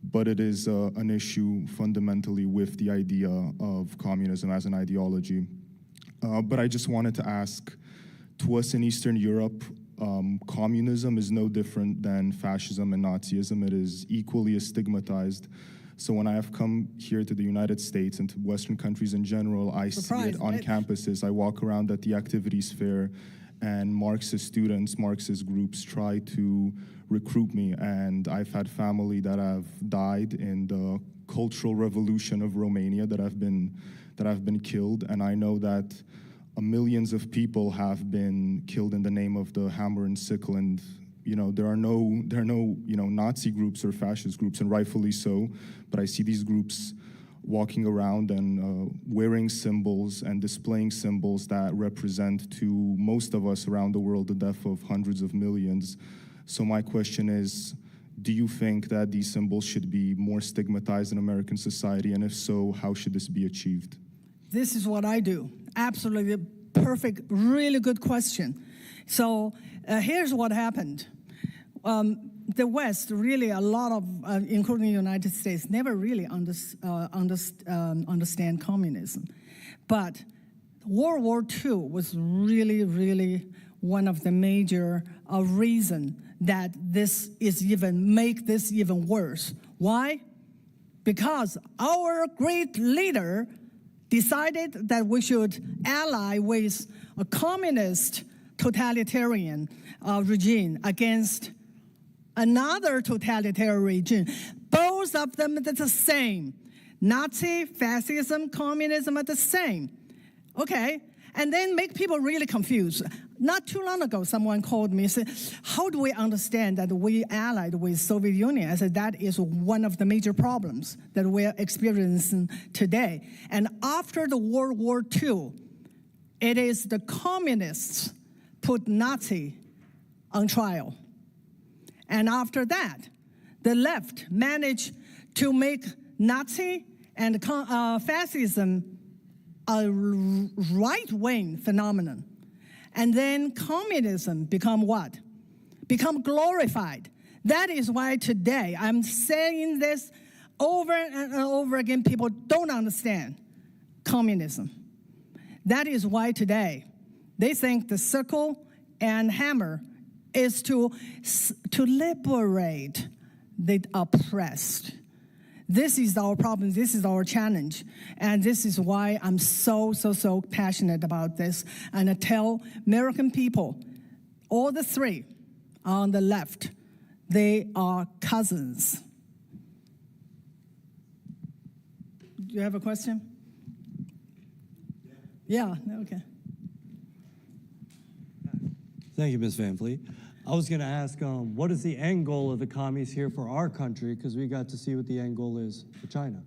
But it is an issue fundamentally with the idea of communism as an ideology. But I just wanted to ask, to us in Eastern Europe, communism is no different than fascism and Nazism. It is equally as stigmatized. So when I have come here to the United States and to Western countries in general, I see it on campuses. I walk around at the activities fair, and Marxist students, Marxist groups try to recruit me, and I've had family that have died in the cultural revolution of Romania that have been killed, and I know that millions of people have been killed in the name of the hammer and sickle, and there are no Nazi groups or fascist groups, and rightfully so, but I see these groups walking around and wearing symbols and displaying symbols that represent to most of us around the world the death of hundreds of millions. So my question is, do you think that these symbols should be more stigmatized in American society? And if so, how should this be achieved? This is what I do. Absolutely perfect, really good question. So here's what happened. The West, really a lot of, including the United States, never really understand communism. But World War II was really, really one of the major reasons that this is make this even worse. Why? Because our great leader decided that we should ally with a communist totalitarian regime against another totalitarian regime. Both of them are the same. Nazi, fascism, communism are the same. Okay, and then make people really confused. Not too long ago, someone called me and said, how do we understand that we allied with Soviet Union? I said, that is one of the major problems that we're experiencing today. And after the World War II, it is the communists put Nazi on trial. And after that, the left managed to make Nazi and fascism a right-wing phenomenon. And then communism become what? Become glorified. That is why today, I'm saying this over and over again, people don't understand communism. That is why today, they think the sickle and hammer is to liberate the oppressed. This is our problem. This is our challenge. And this is why I'm so passionate about this. And I tell American people, all the three on the left, they are cousins. Do you have a question? Yeah, okay. Thank you, Ms. Van Fleet. I was going to ask, what is the end goal of the commies here for our country? Because we got to see what the end goal is for China.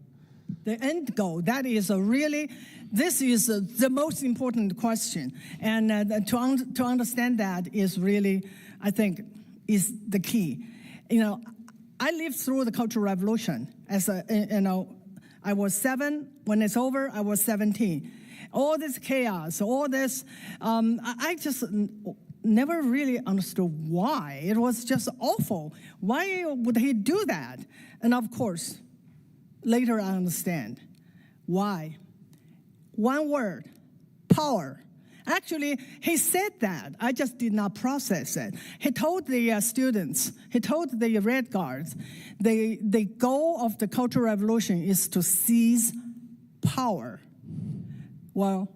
The end goal, that is this is the most important question. And to understand that is really, I think, is the key. You know, I lived through the Cultural Revolution. I was 7. When it's over, I was 17. All this chaos, all this, I just never really understood why. It was just awful. Why would he do that? And of course, later I understand why. One word, power. Actually, he said that. I just did not process it. He told the students, he told the Red Guards, the goal of the Cultural Revolution is to seize power. Well,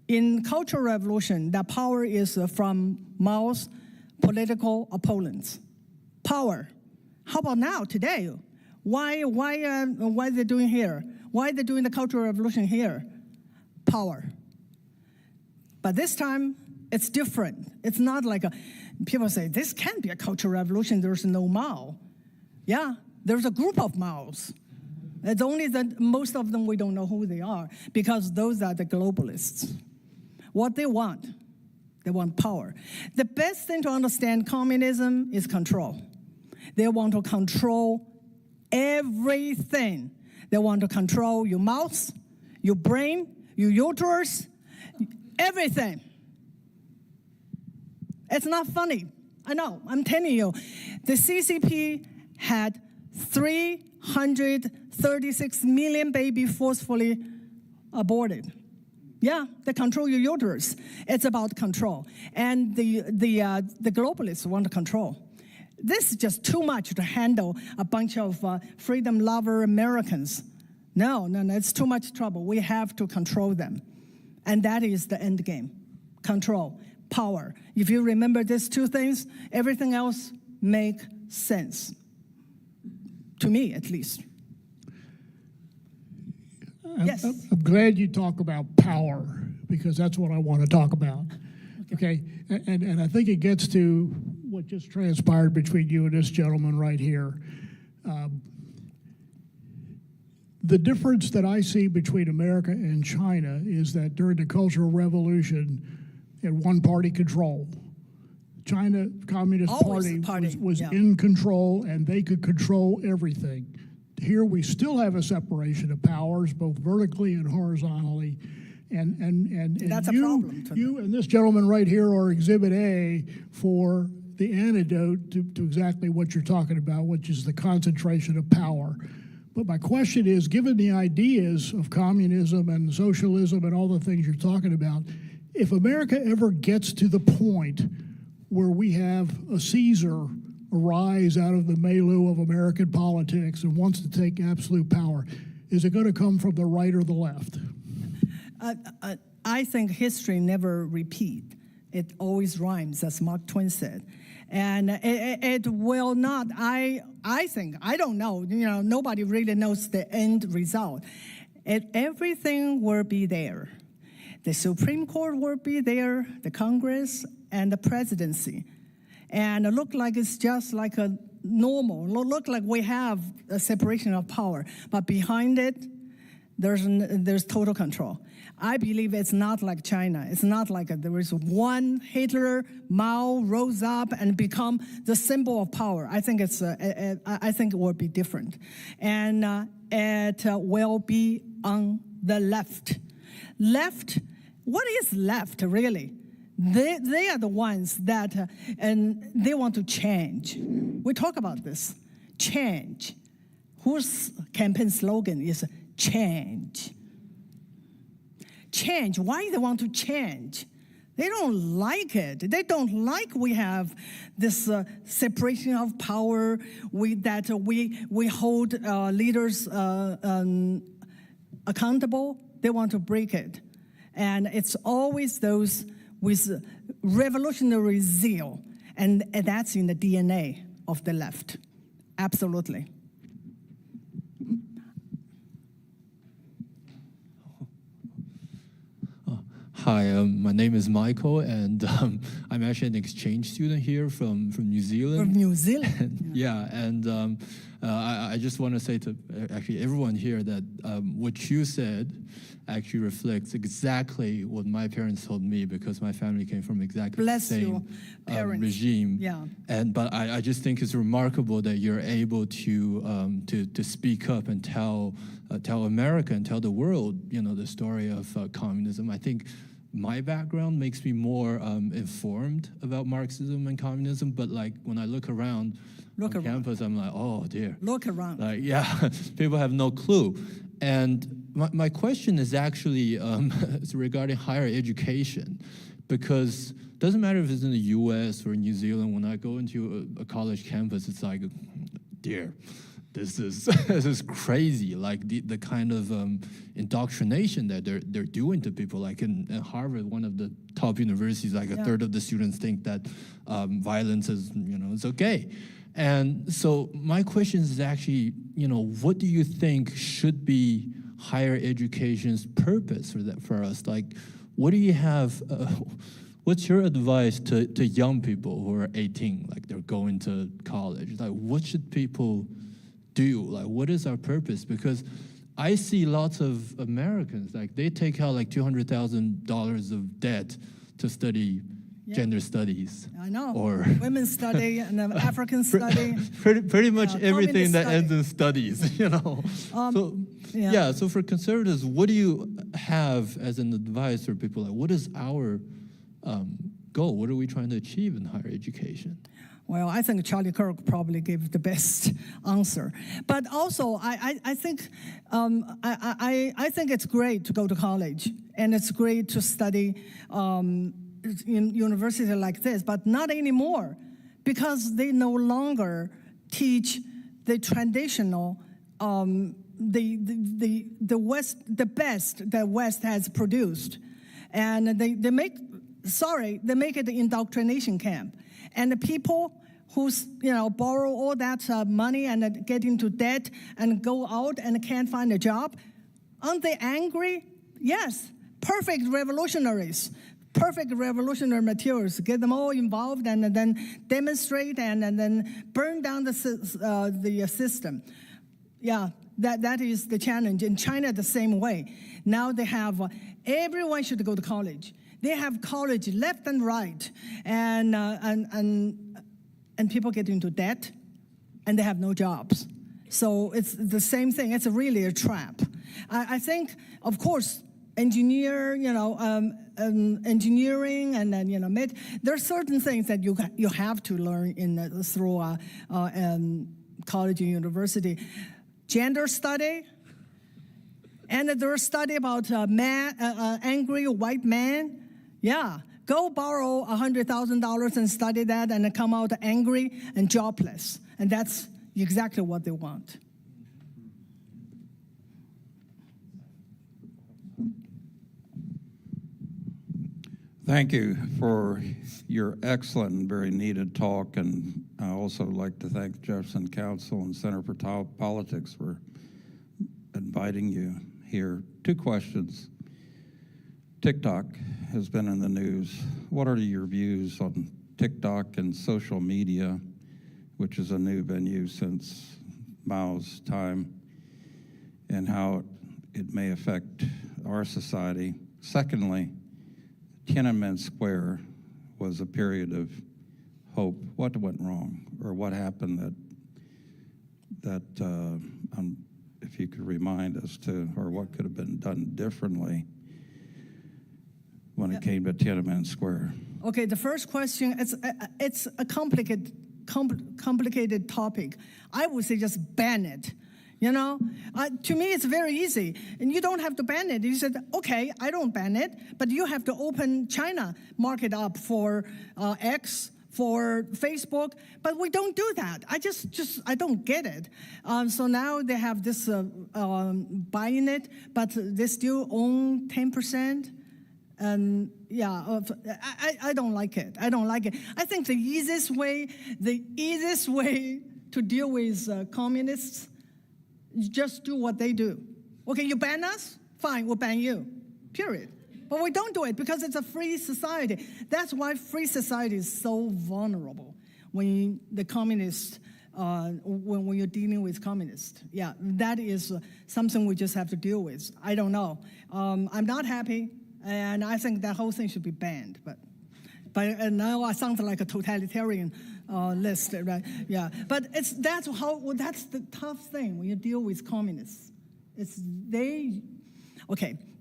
in Cultural Revolution, that power is from Mao's political opponents. Power. How about now, today? Why are they doing here? Why are they doing the Cultural Revolution here? Power. But this time, it's different. It's not like people say, this can't be a Cultural Revolution, there's no Mao. Yeah, there's a group of Maos. It's only that most of them we don't know who they are, because those are the globalists. What they want power. The best thing to understand communism is control. They want to control everything. They want to control your mouth, your brain, your uterus, everything. It's not funny. I know, I'm telling you. The CCP had 336 million babies forcefully aborted. Yeah, they control your uterus. It's about control. And the globalists want control. This is just too much to handle a bunch of freedom lover Americans. No, it's too much trouble. We have to control them. And that is the end game. Control, power. If you remember these two things, everything else makes sense. To me, at least. Yes. I'm glad you talk about power, because that's what I want to talk about. Okay. And I think it gets to what just transpired between you and this gentleman right here. The difference that I see between America and China is that during the Cultural Revolution, it had one-party control. China Communist Party was in control, and they could control everything. Here we still have a separation of powers, both vertically and horizontally. And that's a problem. You and this gentleman right here are Exhibit A for the antidote to exactly what you're talking about, which is the concentration of power. But my question is, given the ideas of communism and socialism and all the things you're talking about, if America ever gets to the point where we have a Caesar arise out of the milieu of American politics and wants to take absolute power, is it going to come from the right or the left? I think history never repeats. It always rhymes, as Mark Twain said. And it will not, I think, I don't know, nobody really knows the end result. Everything will be there. The Supreme Court will be there, the Congress, and the presidency. And it look like it's just like a normal, look like we have a separation of power. But behind it, there's total control. I believe it's not like China. It's not like there is one Hitler, Mao rose up and become the symbol of power. I think I think it will be different, and it will be on the left. Left. What is left really? They are the ones that and they want to change. We talk about this change. Whose campaign slogan is change? Change. Why they want to change? They don't like it. They don't like we have this separation of power. We hold leaders accountable. They want to break it, and it's always those with revolutionary zeal, and that's in the DNA of the left. Absolutely. Hi, my name is Michael, and I'm actually an exchange student here from New Zealand. From New Zealand. Yeah, and I just want to say to actually everyone here that what you said actually reflects exactly what my parents told me, because my family came from exactly Bless the you, same parents. regime. Yeah. But I just think it's remarkable that you're able to speak up and tell America and tell the world, the story of communism. I think my background makes me more informed about Marxism and communism, but like when I look around on campus, I'm like, oh dear. Look around. Like, yeah, people have no clue. And my question is actually it's regarding higher education, because it doesn't matter if it's in the US or New Zealand, when I go into a college campus, it's like, dear, this is crazy. Like the kind of indoctrination that they're doing to people. Like in Harvard, one of the top universities, like a third of the students think that violence is, it's okay. And so my question is actually, what do you think should be higher education's purpose for us? Like, what do you have? What's your advice to young people who are 18, like they're going to college? Like, what should people do? Like, what is our purpose? Because I see lots of Americans, like they take out like $200,000 of debt to study gender studies. I know. Or women's study and African study. Pretty much everything that study. ends in studies, So for conservatives, what do you have as an advice for people? Like, what is our goal? What are we trying to achieve in higher education? Well, I think Charlie Kirk probably gave the best answer. But also, I think I think it's great to go to college, and it's great to study in university like this, but not anymore, because they no longer teach the traditional the West, the best that West has produced, and they make it the indoctrination camp, and the people who borrow all that money and get into debt and go out and can't find a job, aren't they angry? Yes, perfect revolutionaries. Perfect revolutionary materials, get them all involved and then demonstrate and then burn down the system. Yeah, that is the challenge. In China, the same way. Now they have, everyone should go to college. They have college left and right, and people get into debt, and they have no jobs. So it's the same thing. It's really a trap. I think, of course, engineering and then there are certain things that you have to learn through college and university. Gender study, and there's study about angry white man. Yeah, go borrow $100,000 and study that, and come out angry and jobless, and that's exactly what they want. Thank you for your excellent and very needed talk, and I also like to thank the Jefferson Council and Center for Politics for inviting you here. 2 questions. TikTok has been in the news. What are your views on TikTok and social media, which is a new venue since Mao's time, and how it may affect our society? Secondly, Tiananmen Square was a period of hope. What went wrong, or what happened that if you could remind us or what could have been done differently when it came to Tiananmen Square? Okay, the first question, it's a complicated topic. I would say just ban it. You know, to me, it's very easy. And you don't have to ban it. You said, okay, I don't ban it, but you have to open China market up for X, for Facebook, but we don't do that. I don't get it. So now they have this buying it, but they still own 10%. And yeah, I don't like it. I don't like it. I think the easiest way to deal with communists, just do what they do. Okay, you ban us? Fine, we'll ban you. Period. But we don't do it because it's a free society. That's why free society is so vulnerable when the communists, when you're dealing with communists. Yeah, that is something we just have to deal with. I don't know. I'm not happy, and I think that whole thing should be banned. But now I sound like a totalitarian list, right? Yeah, but that's the tough thing when you deal with communists.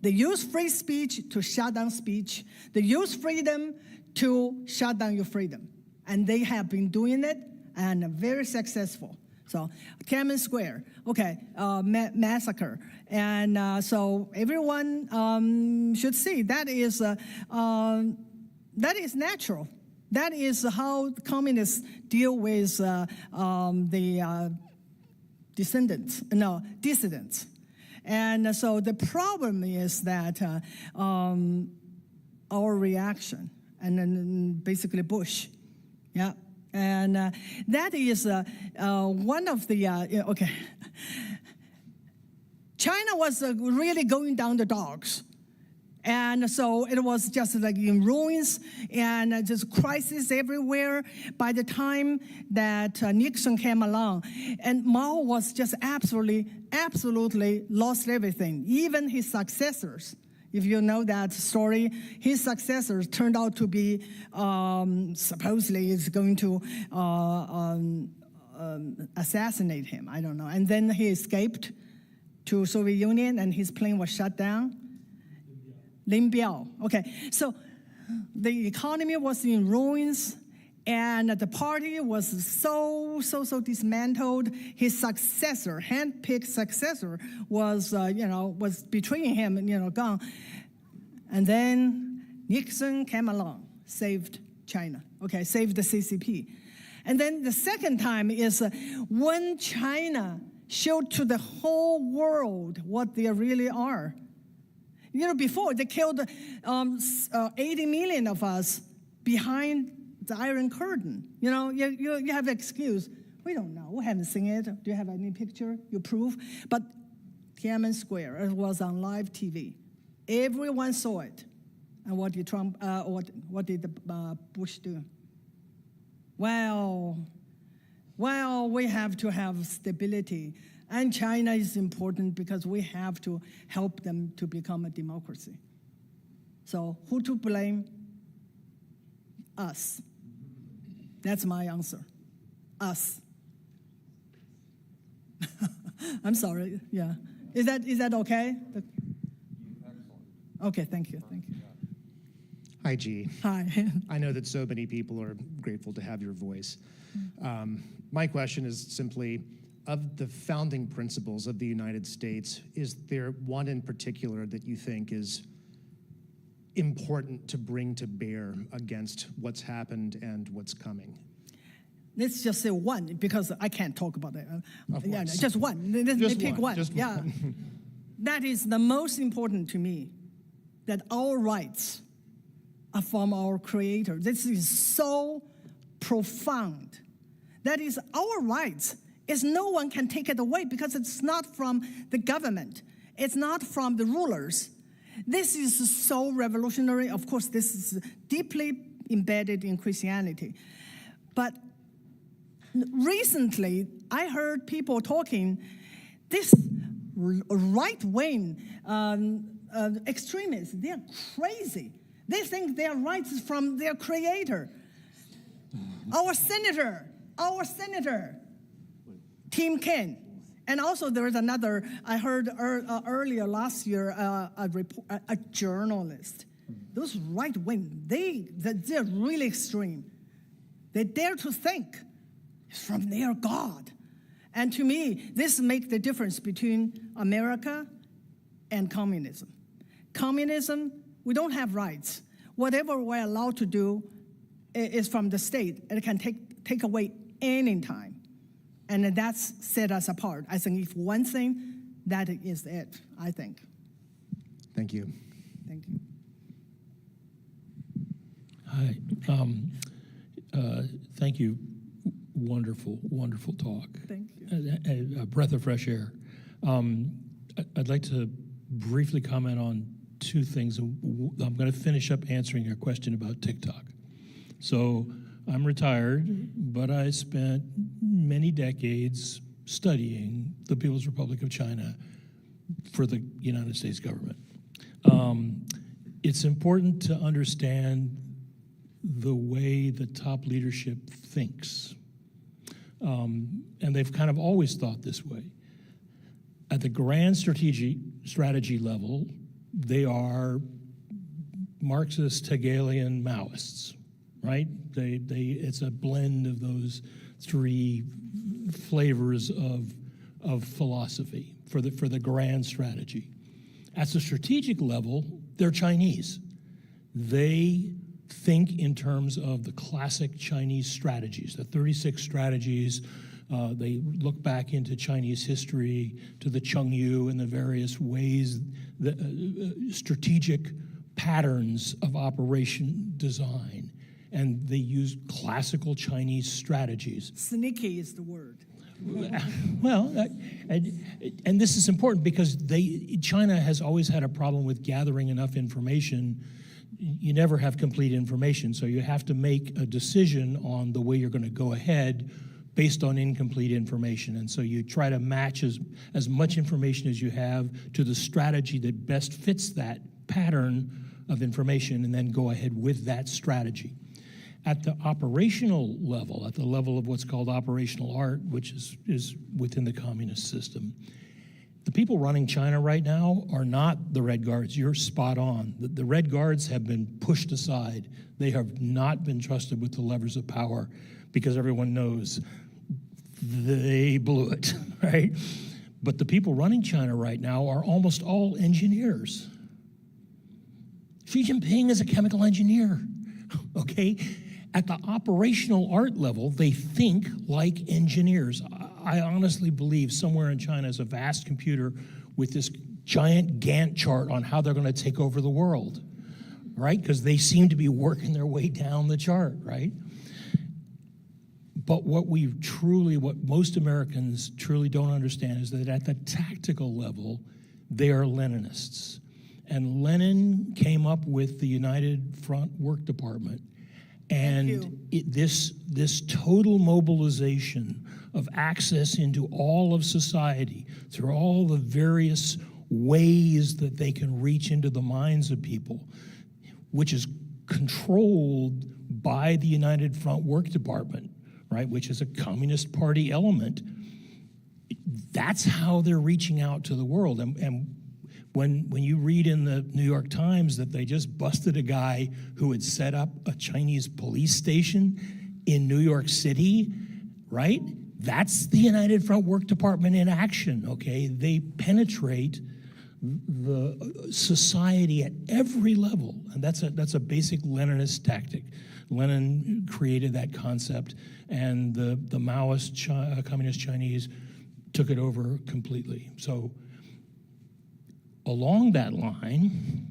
They use free speech to shut down speech. They use freedom to shut down your freedom, and they have been doing it and are very successful. So Tiananmen Square, massacre, and so everyone should see that is natural. That is how communists deal with the dissidents. And so the problem is that our reaction, and then basically Bush, yeah. And that is one of the, China was really going down the dogs. And so it was just like in ruins and just crisis everywhere by the time that Nixon came along. And Mao was just absolutely lost everything, even his successors. If you know that story, his successors turned out to be, supposedly is going to assassinate him, I don't know. And then he escaped to Soviet Union and his plane was shut down. Lin Biao. Okay, so the economy was in ruins, and the party was so dismantled. His successor, hand-picked successor, was betraying him, gone. And then Nixon came along, saved China. Okay, saved the CCP. And then the second time is when China showed to the whole world what they really are. Before they killed 80 million of us behind the Iron Curtain. You have an excuse. We don't know. We haven't seen it. Do you have any picture? You prove? But Tiananmen Square, it was on live TV. Everyone saw it. And what did Trump? What did Bush do? Well, we have to have stability. And China is important because we have to help them to become a democracy. So who to blame? Us. That's my answer. Us. I'm sorry. Yeah. Is that okay? Okay. Thank you. Hi, G. Hi. I know that so many people are grateful to have your voice. My question is simply, of the founding principles of the United States, is there one in particular that you think is important to bring to bear against what's happened and what's coming? Let's just say one, because I can't talk about it. Yeah, just one. Let me pick one. Just yeah. one. That is the most important to me, that our rights are from our Creator. This is so profound. That is our rights. No one can take it away because it's not from the government. It's not from the rulers. This is so revolutionary. Of course, this is deeply embedded in Christianity. But recently, I heard people talking, this right-wing extremists, they're crazy. They think their rights is from their Creator. Our senator, Tim Kaine. And also there is another, I heard earlier last year, a journalist. Those right-wing, they're really extreme. They dare to think it's from their God. And to me, this makes the difference between America and communism. Communism, we don't have rights. Whatever we're allowed to do is from the state, and it can take away any time. And that's set us apart. I think if one thing, that is it, I think. Thank you. Thank you. Hi. Thank you. Wonderful, wonderful talk. Thank you. A breath of fresh air. I'd like to briefly comment on two things. I'm going to finish up answering your question about TikTok. So I'm retired, but I spent many decades studying the People's Republic of China for the United States government. It's important to understand the way the top leadership thinks. And they've kind of always thought this way. At the grand strategy level, they are Marxist, Hegelian, Maoists, right? It's a blend of those three flavors of philosophy for the grand strategy. At the strategic level, they're Chinese. They think in terms of the classic Chinese strategies, the 36 strategies. They look back into Chinese history, to the Chengyu and the various ways, the strategic patterns of operation design. And they use classical Chinese strategies. Sneaky is the word. Well, and this is important because China has always had a problem with gathering enough information. You never have complete information, so you have to make a decision on the way you're going to go ahead based on incomplete information. And so you try to match as much information as you have to the strategy that best fits that pattern of information, and then go ahead with that strategy. At the operational level, at the level of what's called operational art, which is within the communist system, the people running China right now are not the Red Guards. You're spot on. The Red Guards have been pushed aside. They have not been trusted with the levers of power because everyone knows they blew it, right? But the people running China right now are almost all engineers. Xi Jinping is a chemical engineer, okay? At the operational art level, they think like engineers. I honestly believe somewhere in China is a vast computer with this giant Gantt chart on how they're going to take over the world, right? Because they seem to be working their way down the chart, right? But what most Americans truly don't understand is that at the tactical level, they are Leninists. And Lenin came up with the United Front Work Department. And this total mobilization of access into all of society through all the various ways that they can reach into the minds of people, which is controlled by the United Front Work Department, right, which is a Communist Party element. That's how they're reaching out to the world. And when you read in the New York Times that they just busted a guy who had set up a Chinese police station in New York City, right? That's the United Front Work Department in action, okay? They penetrate the society at every level, and that's a basic Leninist tactic. Lenin created that concept, and the Maoist communist Chinese took it over completely. So along that line,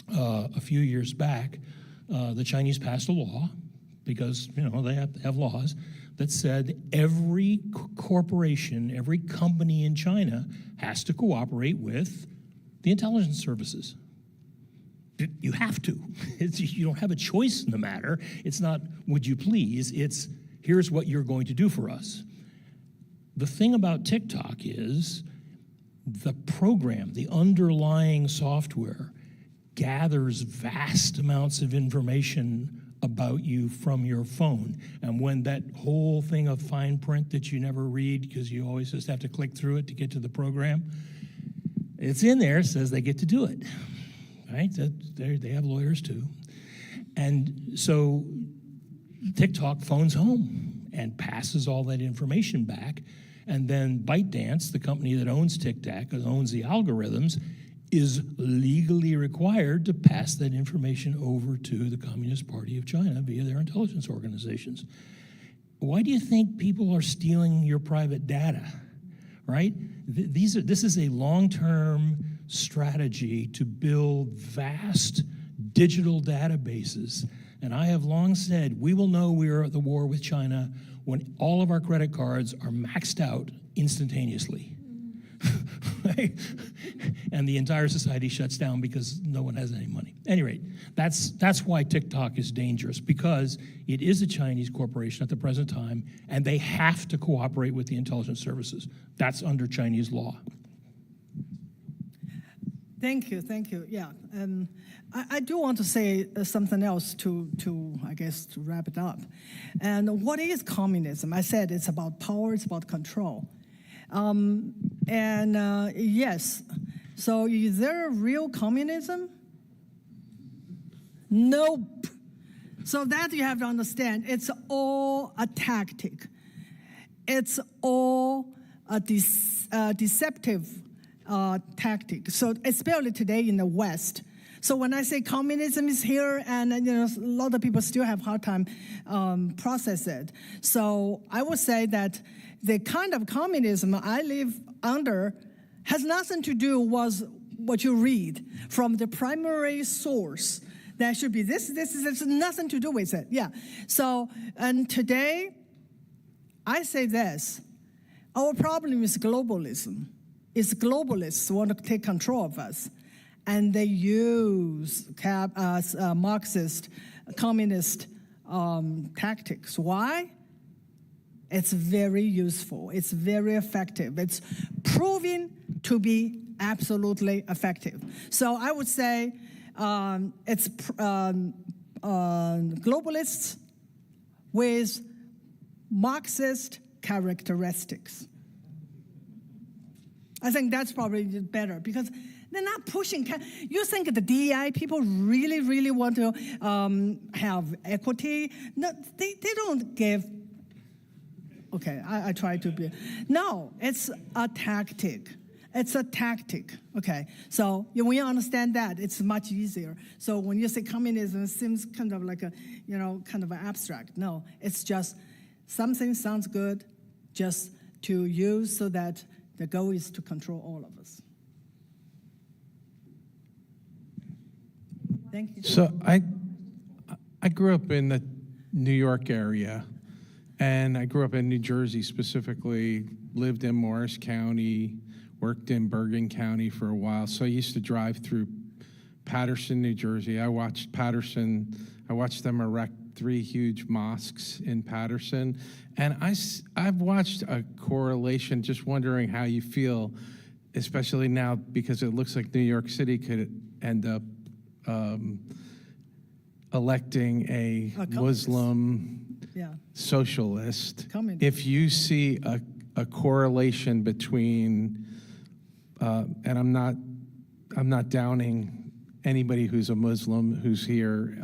a few years back, the Chinese passed a law, because they have to have laws, that said every corporation, every company in China has to cooperate with the intelligence services. You have to. You don't have a choice in the matter. It's not, would you please? It's, here's what you're going to do for us. The thing about TikTok is the program, the underlying software, gathers vast amounts of information about you from your phone. And when that whole thing of fine print that you never read because you always just have to click through it to get to the program, it's in there, it says they get to do it, right? They have lawyers too. And so TikTok phones home and passes all that information back. And then ByteDance, the company that owns TikTok, that owns the algorithms, is legally required to pass that information over to the Communist Party of China via their intelligence organizations. Why do you think people are stealing your private data, right? This is a long-term strategy to build vast digital databases. And I have long said, we will know we are at the war with China when all of our credit cards are maxed out instantaneously. Right? And the entire society shuts down because no one has any money. At any rate, that's why TikTok is dangerous, because it is a Chinese corporation at the present time, and they have to cooperate with the intelligence services. That's under Chinese law. Thank you. Yeah, I do want to say something else to I guess to wrap it up. And what is communism? I said it's about power, it's about control. Yes, so is there real communism? Nope. So that you have to understand, it's all a tactic. It's all a deceptive tactic. So especially today in the West. So when I say communism is here, and a lot of people still have a hard time process it. So I would say that the kind of communism I live under has nothing to do with what you read from the primary source. That should be this has nothing to do with it. Yeah. So, and today, I say this, our problem is globalism. It's globalists who want to take control of us. And they use Marxist, communist tactics. Why? It's very useful. It's very effective. It's proven to be absolutely effective. So I would say it's globalists with Marxist characteristics. I think that's probably better because they're not pushing. You think the DEI people really, really want to have equity? No, they don't give. Okay, I try to be. No, it's a tactic. It's a tactic. Okay, so when you understand that, it's much easier. So when you say communism, it seems kind of like a, kind of abstract. No, it's just something sounds good, just to use so that the goal is to control all of us. Thank you. So I grew up in the New York area, and I grew up in New Jersey specifically, lived in Morris County, worked in Bergen County for a while. So I used to drive through Paterson, New Jersey. I watched them erect 3 huge mosques in Paterson. And I've watched a correlation, just wondering how you feel, especially now because it looks like New York City could end up electing a Muslim socialist. If you see a correlation between, and I'm not downing anybody who's a Muslim who's here,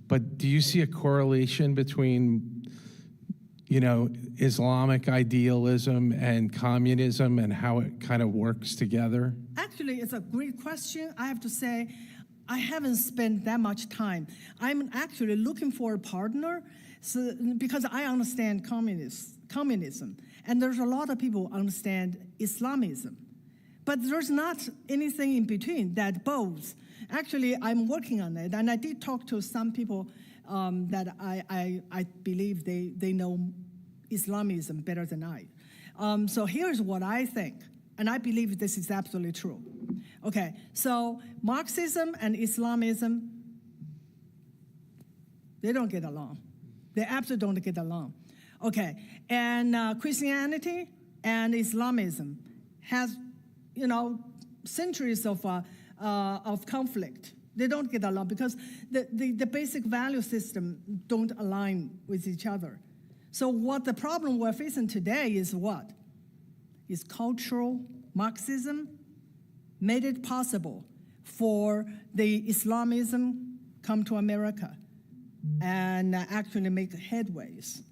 but do you see a correlation between, Islamic idealism and communism and how it kind of works together? Actually, it's a great question. I have to say, I haven't spent that much time. I'm actually looking for a partner because I understand communism. And there's a lot of people who understand Islamism. But there's not anything in between that both. Actually, I'm working on it. And I did talk to some people that I believe they know Islamism better than I. So here's what I think. And I believe this is absolutely true. Okay, so Marxism and Islamism, they don't get along. They absolutely don't get along. Okay, and Christianity and Islamism has, centuries of conflict. They don't get along because the basic value system don't align with each other. So what the problem we're facing today is what? Is cultural Marxism made it possible for the Islamism come to America and actually make headways.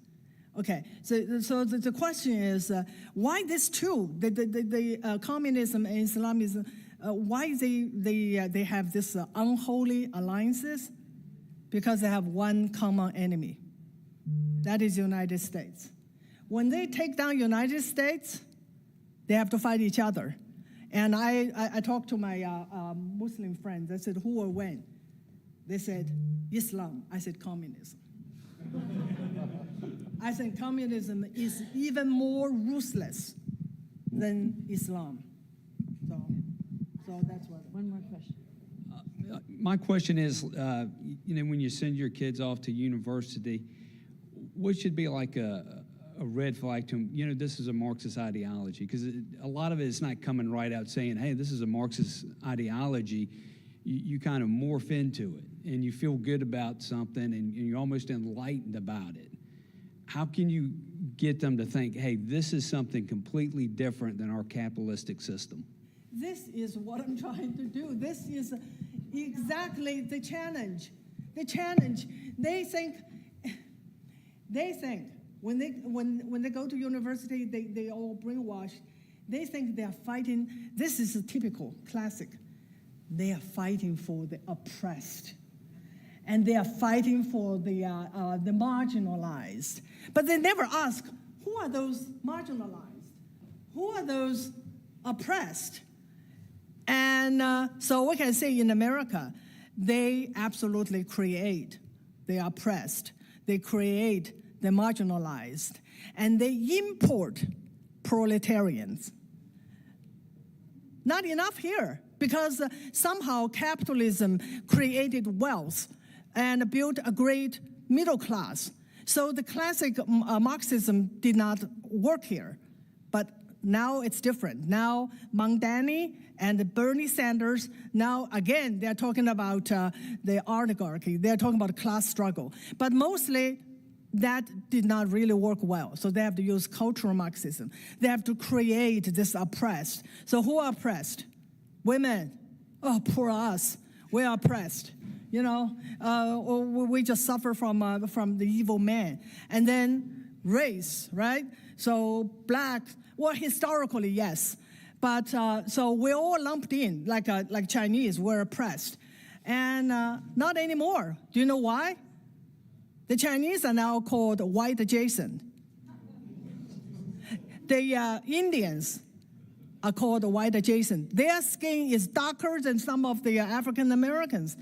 Okay, so the question is, why these two, the communism and Islamism, why they have this unholy alliances? Because they have one common enemy. That is United States. When they take down United States, they have to fight each other. And I talked to my Muslim friends. I said, who will win? They said, Islam. I said, communism. I think communism is even more ruthless than Islam. So that's what. One more question. My question is, when you send your kids off to university, what should be like a red flag to them? This is a Marxist ideology, because a lot of it is not coming right out saying, hey, this is a Marxist ideology. You kind of morph into it, and you feel good about something, and you're almost enlightened about it. How can you get them to think, hey, this is something completely different than our capitalistic system? This is what I'm trying to do. This is exactly the challenge. The challenge. They think when they go to university, they all brainwashed. They think they are fighting. This is a typical classic. They are fighting for the oppressed, and they are fighting for the marginalized. But they never ask, who are those marginalized? Who are those oppressed? And so we can say in America, they absolutely create the oppressed. They create the marginalized. And they import proletarians. Not enough here, because somehow capitalism created wealth and built a great middle class. So the classic Marxism did not work here. But now it's different. Now Mondani and Bernie Sanders, now again, they're talking about the oligarchy. They're talking about class struggle. But mostly, that did not really work well. So they have to use cultural Marxism. They have to create this oppressed. So who are oppressed? Women. Oh, poor us. We are oppressed. Or we just suffer from the evil man. And then race, right? So black, well, historically, yes. But so we're all lumped in, like Chinese, we're oppressed. And not anymore. Do you know why? The Chinese are now called white adjacent. The Indians are called white adjacent. Their skin is darker than some of the African Americans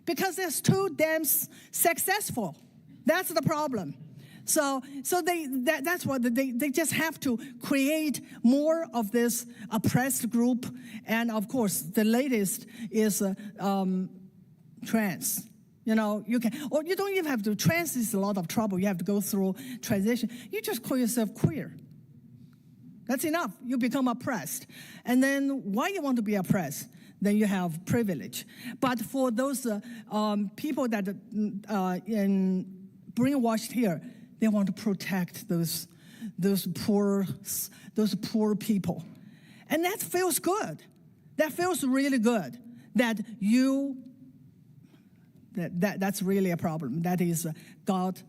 because they're too damn successful. That's the problem. So that's what they just have to create more of this oppressed group. And of course, the latest is trans. You don't even have to. Trans is a lot of trouble. You have to go through transition. You just call yourself queer. That's enough. You become oppressed. And then why you want to be oppressed? Then you have privilege. But for those people that brainwashed here, they want to protect those poor people. And that feels good. That feels really good. That's really a problem. That is a God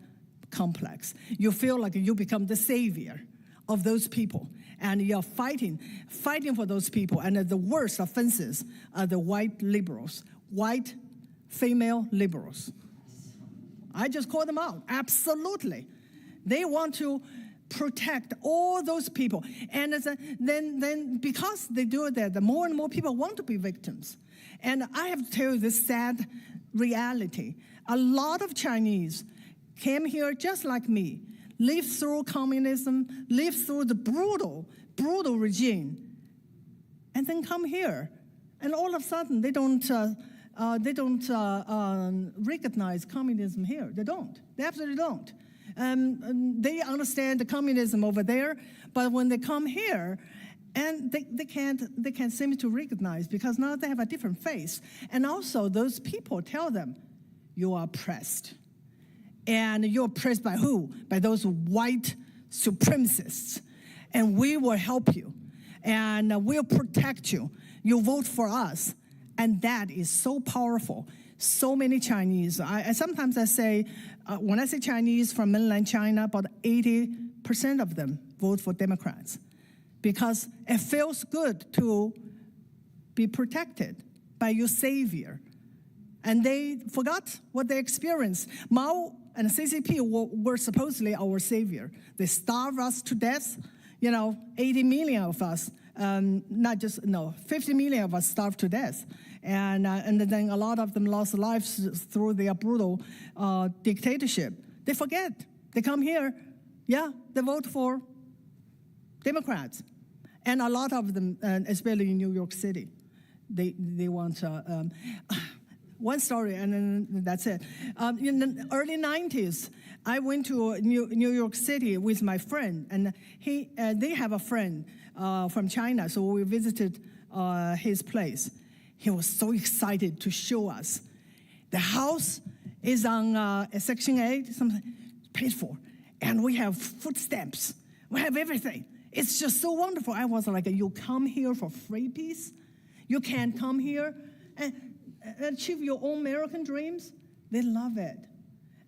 complex. You feel like you become the savior of those people, and you're fighting for those people. And the worst offenses are the white liberals, white female liberals. I just call them out. Absolutely, they want to protect all those people, and then because they do that, the more and more people want to be victims. And I have to tell you this sad reality. A lot of Chinese came here just like me, lived through communism, lived through the brutal regime, and then come here. And all of a sudden, they don't recognize communism here. They don't. They absolutely don't. They understand the communism over there, but when they come here, and they can't seem to recognize, because now they have a different face. And also, those people tell them, you are oppressed. And you're oppressed by who? By those white supremacists. And we will help you. And we'll protect you. You vote for us. And that is so powerful. so many Chinese. I sometimes I say, when I say Chinese from mainland China, about 80% of them vote for Democrats because it feels good to be protected by your savior. And they forgot what they experienced. Mao and CCP were supposedly our savior. They starved us to death. 80 million of us, 50 million of us starved to death. And then a lot of them lost lives through their brutal dictatorship. They forget. They come here, they vote for Democrats. And a lot of them, especially in New York City, they want one story, and then that's it. In the early 90s, I went to New York City with my friend, and they have a friend from China, so we visited his place. He was so excited to show us. The house is on Section 8, something paid for, and we have food stamps. We have everything. It's just so wonderful. I was like, you come here for free peace? You can come here and achieve your own American dreams? They love it.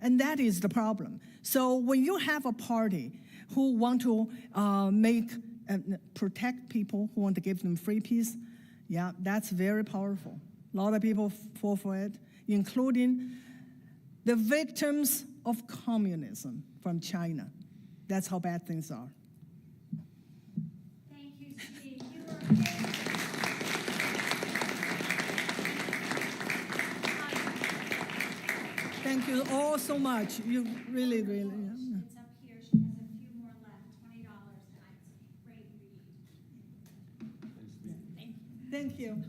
And that is the problem. So when you have a party who want to protect people, who want to give them free peace, that's very powerful. A lot of people fall for it, including the victims of communism from China. That's how bad things are. Thank you, Steve. You are amazing. Thank you all so much. You really, really. It's up here. She has a few more left. $20 tonight. Great read. Thank you.